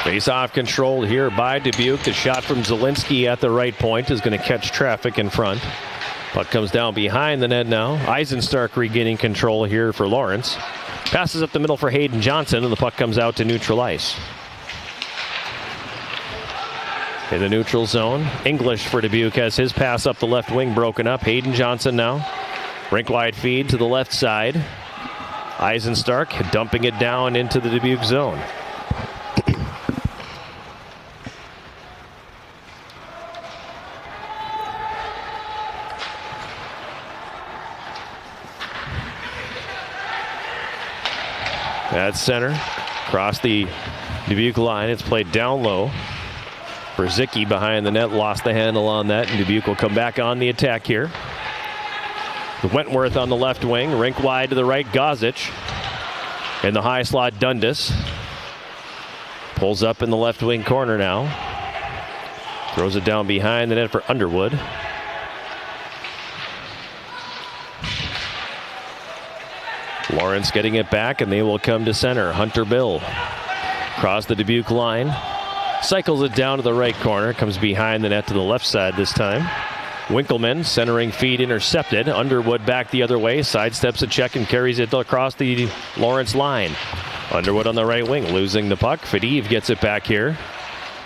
Face-off controlled here by Dubuque. The shot from Zielinski at the right point is going to catch traffic in front. Puck comes down behind the net now. Eisenstark regaining control here for Lawrence. Passes up the middle for Hayden Johnson, and the puck comes out to neutral ice. In the neutral zone, English for Debuke has his pass up the left wing broken up. Hayden Johnson now. Rink wide feed to the left side. Eisenstark dumping it down into the Dubuque zone. At center, across the Dubuque line, it's played down low. Brzezicki behind the net, lost the handle on that, and Dubuque will come back on the attack here. Wentworth on the left wing, rink wide to the right, Gozic. In the high slot, Dundas. Pulls up in the left wing corner now. Throws it down behind the net for Underwood. Lawrence getting it back, and they will come to center. Hunter Bill across the Dubuque line. Cycles it down to the right corner. Comes behind the net to the left side this time. Winkleman centering feed intercepted. Underwood back the other way. Sidesteps a check and carries it across the Lawrence line. Underwood on the right wing losing the puck. Fadiv gets it back here.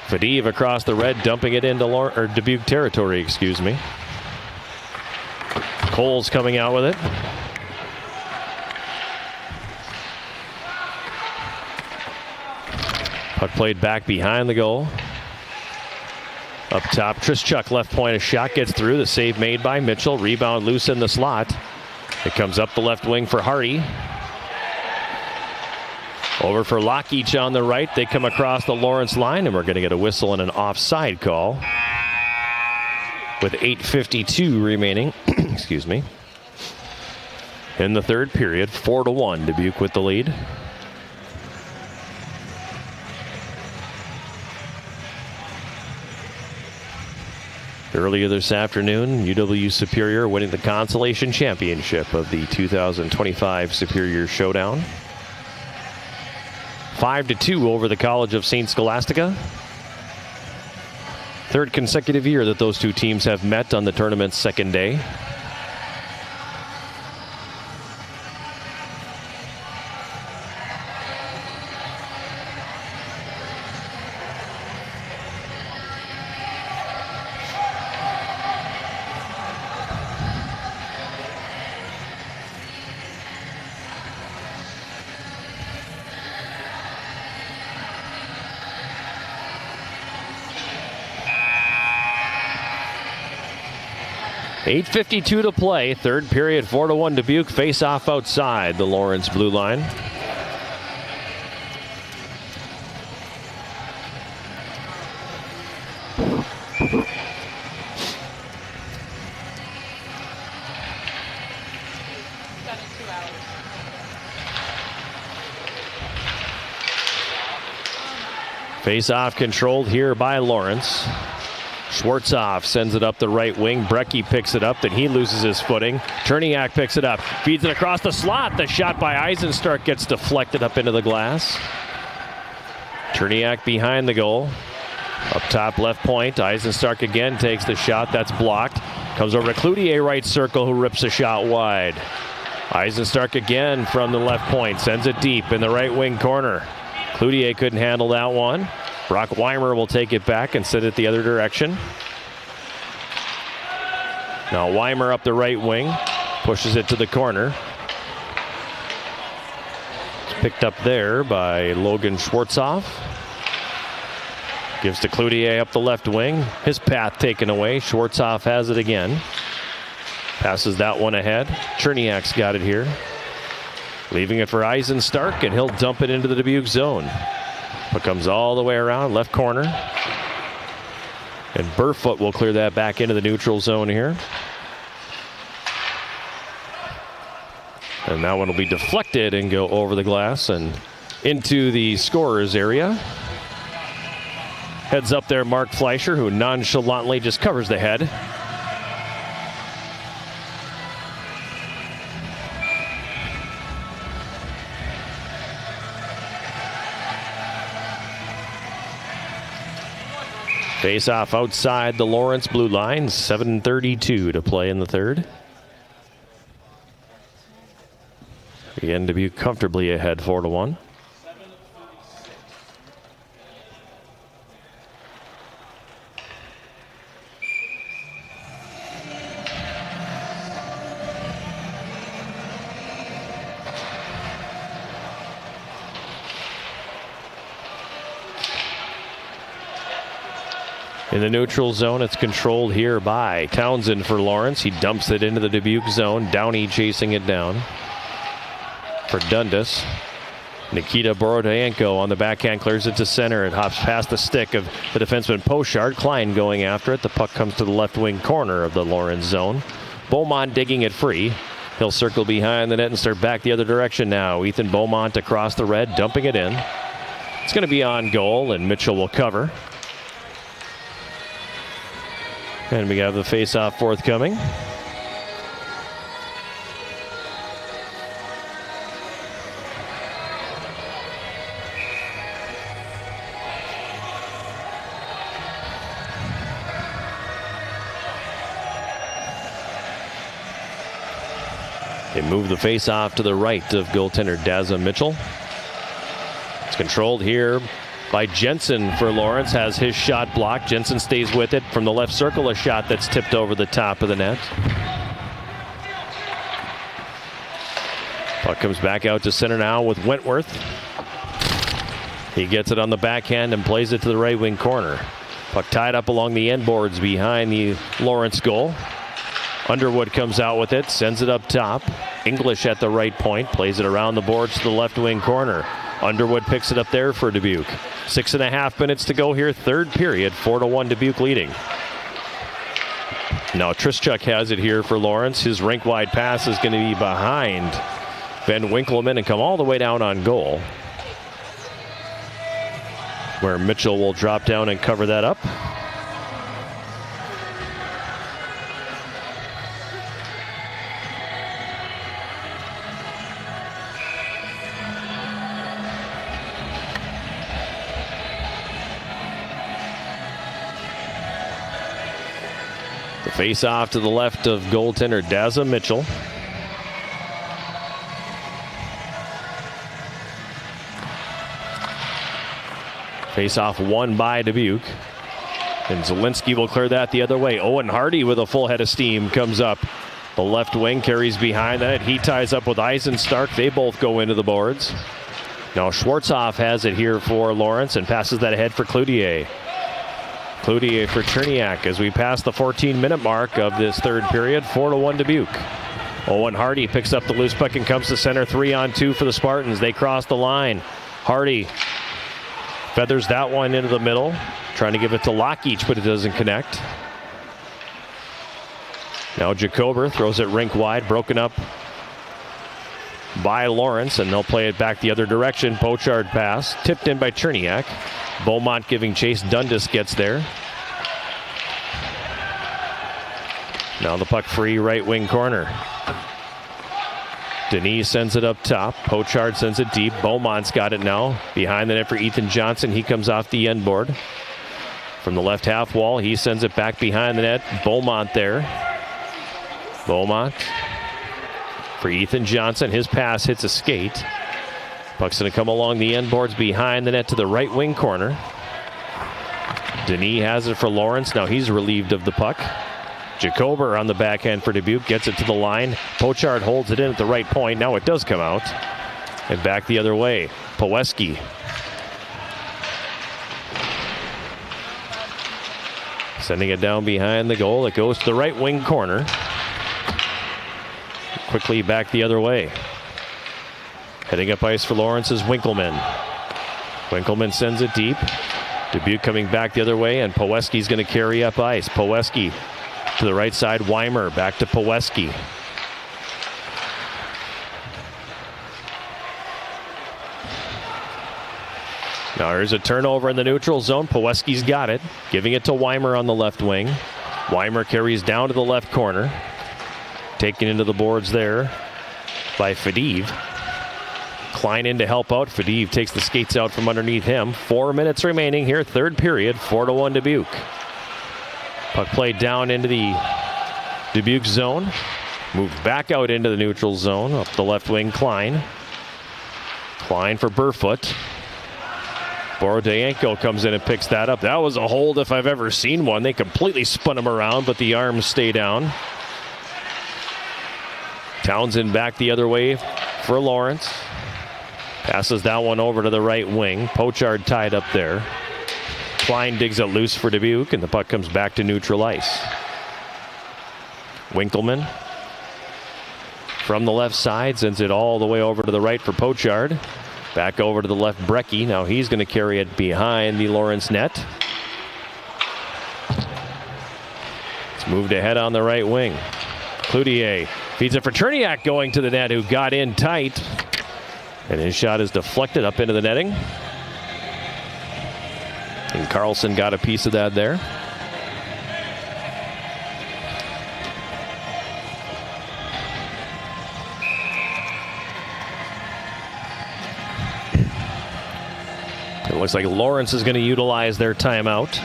Fadiv across the red, dumping it into Dubuque territory, excuse me. Cole's coming out with it. Puck played back behind the goal. Up top, Trischuk left point, a shot gets through. The save made by Mitchell. Rebound loose in the slot. It comes up the left wing for Hardy. Over for Lockheach on the right. They come across the Lawrence line, and we're going to get a whistle and an offside call. With 8:52 remaining, excuse me, in the third period. 4-1, Dubuque with the lead. Earlier this afternoon, UW Superior winning the consolation championship of the 2025 Superior Showdown. 5-2 over the College of St. Scholastica. Third consecutive year that those two teams have met on the tournament's second day. .852 to play. Third period, 4-1 Dubuque. Face off outside the Lawrence blue line. Face off controlled here by Lawrence. Schwartzoff sends it up the right wing. Brecky picks it up, then he loses his footing. Cherniak picks it up, feeds it across the slot. The shot by Eisenstark gets deflected up into the glass. Cherniak behind the goal. Up top left point, Eisenstark again takes the shot. That's blocked. Comes over to Cloutier, right circle, who rips a shot wide. Eisenstark again from the left point, sends it deep in the right wing corner. Cloutier couldn't handle that one. Brock Wymer will take it back and send it the other direction. Now Wymer up the right wing, pushes it to the corner. It's picked up there by Logan Schwartzoff. Gives to Cloutier up the left wing. His path taken away. Schwartzoff has it again. Passes that one ahead. Cherniak's got it here. Leaving it for Eisenstark, and he'll dump it into the Dubuque zone. But comes all the way around, left corner. And Burfoot will clear that back into the neutral zone here. And that one will be deflected and go over the glass and into the scorer's area. Heads up there, Mark Fleischer, who nonchalantly just covers the head. Face off outside the Lawrence blue line. 7:32 to play in the third. Again, Dubuque comfortably ahead 4-1. In the neutral zone, it's controlled here by Townsend for Lawrence. He dumps it into the Dubuque zone. Downey chasing it down for Dundas. Nikita Boro Deenko on the backhand, clears it to center. It hops past the stick of the defenseman Pochard. Klein going after it. The puck comes to the left wing corner of the Lawrence zone. Beaumont digging it free. He'll circle behind the net and start back the other direction now. Ethan Beaumont across the red, dumping it in. It's going to be on goal, and Mitchell will cover. And we have the face-off forthcoming. They move the face-off to the right of goaltender Daza Mitchell. It's controlled here by Jensen for Lawrence. Has his shot blocked. Jensen stays with it from the left circle. A shot that's tipped over the top of the net. Puck comes back out to center now with Wentworth. He gets it on the backhand and plays it to the right wing corner. Puck tied up along the end boards behind the Lawrence goal. Underwood comes out with it, sends it up top. English at the right point, plays it around the boards to the left wing corner. Underwood picks it up there for Dubuque. 6.5 minutes to go here, third period, 4-1 Dubuque leading. Now Trischuk has it here for Lawrence. His rink-wide pass is going to be behind Ben Winkleman and come all the way down on goal, where Mitchell will drop down and cover that up. Face off to the left of goaltender Daza Mitchell. Face off won by Debuke. And Zielinski will clear that the other way. Owen Hardy with a full head of steam comes up. The left wing carries behind that. He ties up with Eisenstark. They both go into the boards. Now Schwartzoff has it here for Lawrence and passes that ahead for Cloutier. Cloutier for Cherniak as we pass the 14-minute mark of this third period. 4-1 Dubuque. Owen Hardy picks up the loose puck and comes to center. 3-on-2 for the Spartans. They cross the line. Hardy feathers that one into the middle. Trying to give it to Lockheach, but it doesn't connect. Now Jacober throws it rink wide. Broken up by Lawrence, and they'll play it back the other direction. Pochard pass. Tipped in by Cherniak. Beaumont giving chase. Dundas gets there. Now the puck free right wing corner. Denis sends it up top. Pochard sends it deep. Beaumont's got it now. Behind the net for Ethan Johnson. He comes off the end board. From the left half wall, he sends it back behind the net. Beaumont there. Beaumont for Ethan Johnson. His pass hits a skate. Puck's going to come along the end boards behind the net to the right wing corner. Denis has it for Lawrence. Now he's relieved of the puck. Jacober on the backhand for Dubuque. Gets it to the line. Pochard holds it in at the right point. Now it does come out. And back the other way. Poweski. Sending it down behind the goal. It goes to the right wing corner. Quickly back the other way. Heading up ice for Lawrence is Winkleman. Winkleman sends it deep. Dubuque coming back the other way, and Poweski's going to carry up ice. Poweski to the right side. Wymer back to Poweski. Now here's a turnover in the neutral zone. Poweski's got it. Giving it to Wymer on the left wing. Wymer carries down to the left corner. Taken into the boards there by Fadiv. Klein in to help out. Fadiv takes the skates out from underneath him. 4 minutes remaining here, third period, 4-1 Dubuque. Puck played down into the Dubuque zone. Moved back out into the neutral zone. Up the left wing, Klein. Klein for Burfoot. Boro Deenko comes in and picks that up. That was a hold if I've ever seen one. They completely spun him around, but the arms stay down. Townsend back the other way for Lawrence. Passes that one over to the right wing. Pochard tied up there. Klein digs it loose for Debuke, and the puck comes back to neutral ice. Winkleman from the left side sends it all the way over to the right for Pochard. Back over to the left, Brecky. Now he's going to carry it behind the Lawrence net. It's moved ahead on the right wing. Cloutier feeds it for Cherniak going to the net, who got in tight. And his shot is deflected up into the netting. And Carlson got a piece of that there. It looks like Lawrence is going to utilize their timeout.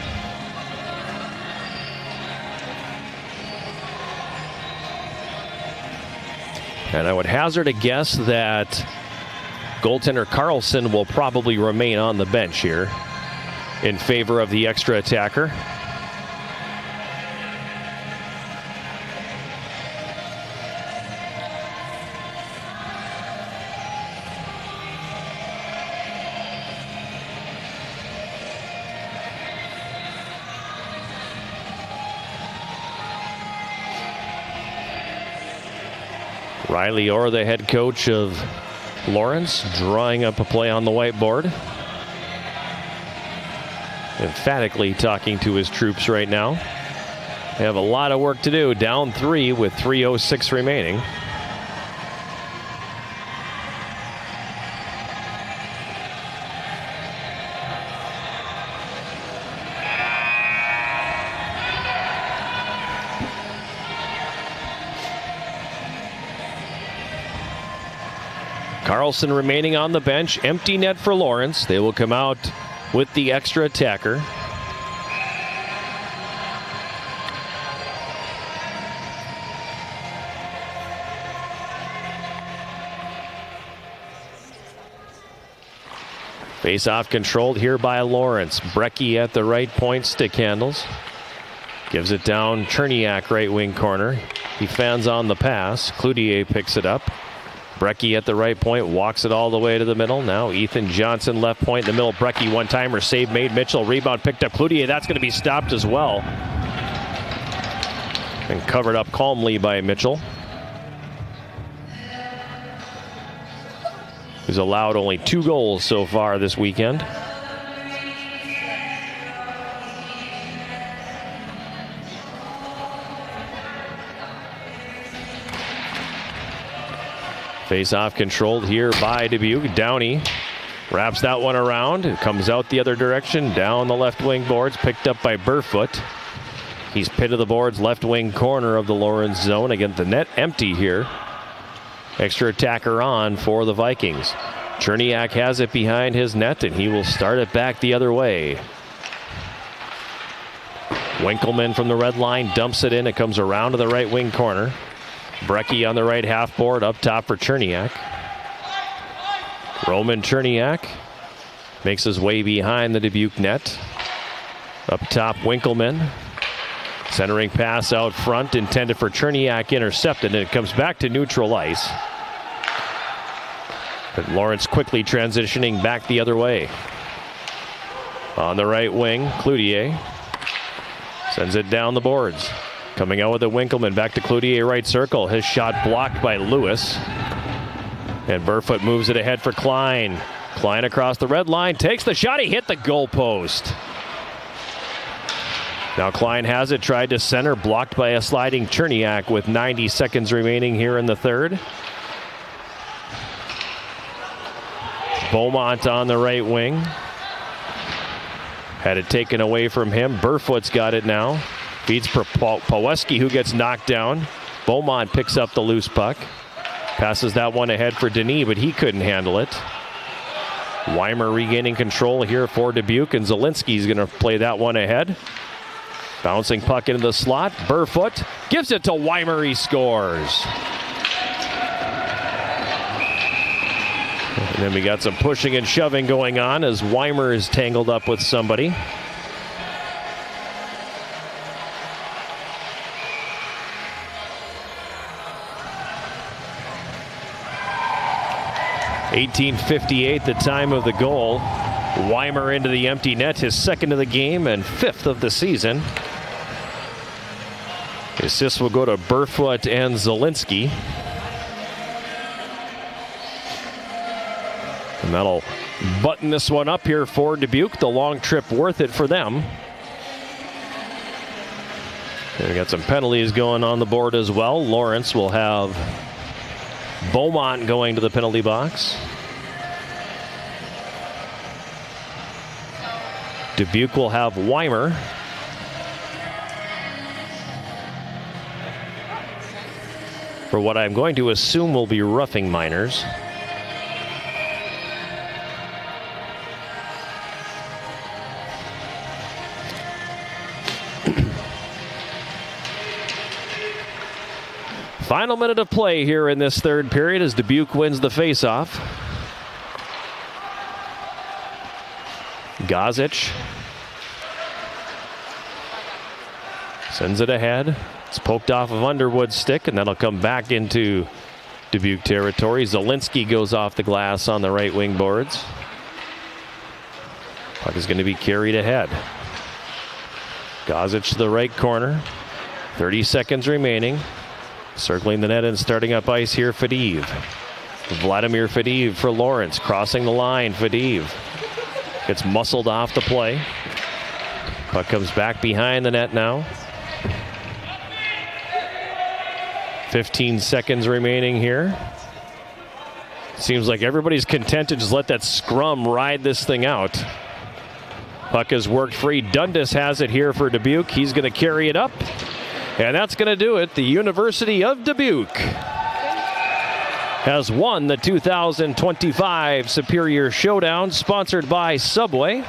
And I would hazard a guess that goaltender Carlson will probably remain on the bench here in favor of the extra attacker. Riley Orr, the head coach of Lawrence, drawing up a play on the whiteboard. Emphatically talking to his troops right now. They have a lot of work to do. Down 3 with 3:06 remaining. Carlson remaining on the bench. Empty net for Lawrence. They will come out with the extra attacker. Face-off controlled here by Lawrence. Brecky at the right point, stick handles. Gives it down, Cherniak, right wing corner. He fans on the pass. Cloutier picks it up. Brecky at the right point, walks it all the way to the middle. Now Ethan Johnson left point in the middle. Brecky one-timer, save made. Mitchell, rebound picked up. Cloutier, that's going to be stopped as well. And covered up calmly by Mitchell. He's allowed only 2 goals so far this weekend. Face-off controlled here by Dubuque. Downey wraps that one around. It comes out the other direction, down the left wing boards, picked up by Burfoot. He's pit of the boards, left wing corner of the Lawrence zone. Again, the net empty here. Extra attacker on for the Vikings. Cherniak has it behind his net, and he will start it back the other way. Winkleman from the red line dumps it in. It comes around to the right wing corner. Brecky on the right half board, up top for Cherniak. Roman Cherniak makes his way behind the Dubuque net. Up top, Winkleman. Centering pass out front, intended for Cherniak, intercepted, and it comes back to neutral ice. But Lawrence quickly transitioning back the other way. On the right wing, Cloutier sends it down the boards. Coming out with a Winkleman, back to Cloutier, right circle. His shot blocked by Lewis. And Burfoot moves it ahead for Klein. Klein across the red line, takes the shot, he hit the goalpost. Now Klein has it, tried to center, blocked by a sliding Cherniak with 90 seconds remaining here in the third. Beaumont on the right wing. Had it taken away from him. Burfoot's got it now. Feeds for Paweski, who gets knocked down. Beaumont picks up the loose puck. Passes that one ahead for Denis, but he couldn't handle it. Wymer regaining control here for Debuke, and Zielinski's going to play that one ahead. Bouncing puck into the slot. Burfoot gives it to Wymer. He scores. And then we got some pushing and shoving going on as Wymer is tangled up with somebody. .18:58, the time of the goal. Wymer into the empty net, his second of the game and fifth of the season. Assists will go to Burfoot and Zielinski. And that'll button this one up here for Dubuque. The long trip worth it for them. And we got some penalties going on the board as well. Lawrence will have Beaumont going to the penalty box. Dubuque will have Wymer. For what I'm going to assume will be roughing minors. Final minute of play here in this third period as Dubuque wins the faceoff. Gozic sends it ahead. It's poked off of Underwood's stick, and that'll come back into Dubuque territory. Zielinski goes off the glass on the right wing boards. Puck is going to be carried ahead. Gozic to the right corner. 30 seconds remaining. Circling the net and starting up ice here, Fadiv. Vladimir Fadiv for Lawrence. Crossing the line, Fadiv gets muscled off the play. Puck comes back behind the net now. 15 seconds remaining here. Seems like everybody's content to just let that scrum ride this thing out. Puck is worked free. Dundas has it here for Dubuque. He's going to carry it up. And that's going to do it. The University of Dubuque has won the 2025 Superior Showdown, sponsored by Subway.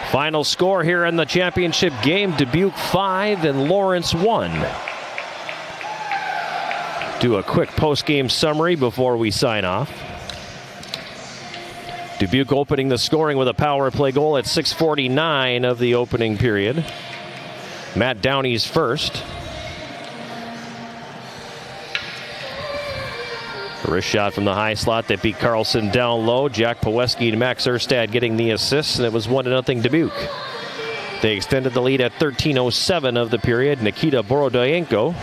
Final score here in the championship game, Dubuque 5 and Lawrence 1. Do a quick post-game summary before we sign off. Dubuque opening the scoring with a power play goal at 6:49 of the opening period. Matt Downey's first. A wrist shot from the high slot that beat Carlson down low. Jack Paweski and Max Erstad getting the assists, and it was 1-0 Dubuque. They extended the lead at 13:07 of the period. Nikita Boro Deenko,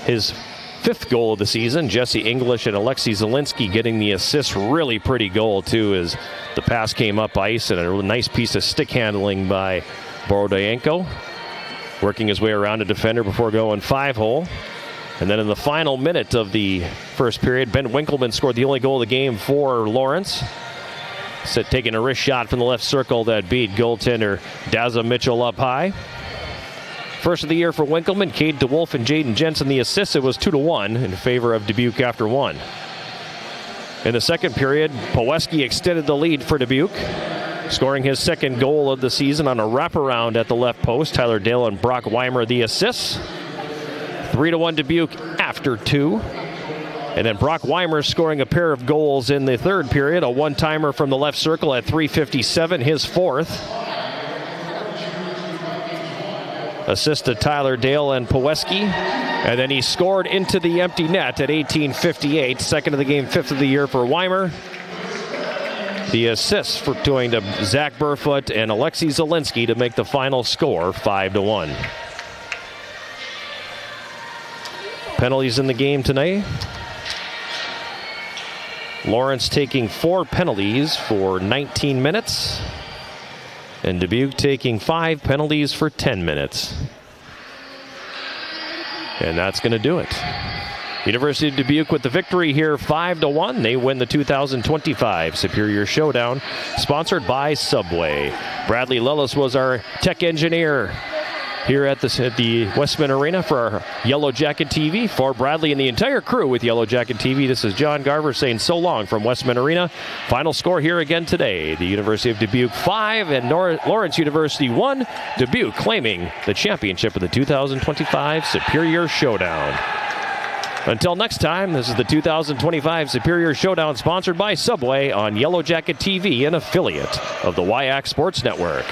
his fifth goal of the season. Jesse English and Alexei Zielinski getting the assist. Really pretty goal, too, as the pass came up ice, and a nice piece of stick handling by Boro Deenko, working his way around a defender before going 5-hole. And then in the final minute of the first period, Ben Winkleman scored the only goal of the game for Lawrence. Taking a wrist shot from the left circle that beat goaltender Dazza Mitchell up high. First of the year for Winkleman, Cade DeWolf and Jaden Jensen the assists. It was 2-1 in favor of Dubuque after one. In the second period, Paweski extended the lead for Dubuque, scoring his second goal of the season on a wraparound at the left post. Tyler Dale and Brock Wymer the assists. 3-1 Dubuque after two. And then Brock Wymer scoring a pair of goals in the third period. A one-timer from the left circle at 3:57, his fourth. Assist to Tyler Dale and Paweski. And then he scored into the empty net at 18:58. Second of the game, fifth of the year for Wymer. The assists for going to Zach Burfoot and Alexei Zielinski to make the final score 5-1. Penalties in the game tonight. Lawrence taking 4 penalties for 19 minutes. And Dubuque taking 5 penalties for 10 minutes. And that's going to do it. University of Dubuque with the victory here, 5-1. They win the 2025 Superior Showdown, sponsored by Subway. Bradley Lellis was our tech engineer here at the Westman Arena for our Yellow Jacket TV. For Bradley and the entire crew with Yellow Jacket TV, this is John Garver saying so long from Westman Arena. Final score here again today. The University of Dubuque 5 and Lawrence University 1. Dubuque claiming the championship of the 2025 Superior Showdown. Until next time, this is the 2025 Superior Showdown sponsored by Subway on Yellow Jacket TV, an affiliate of the WIAC Sports Network.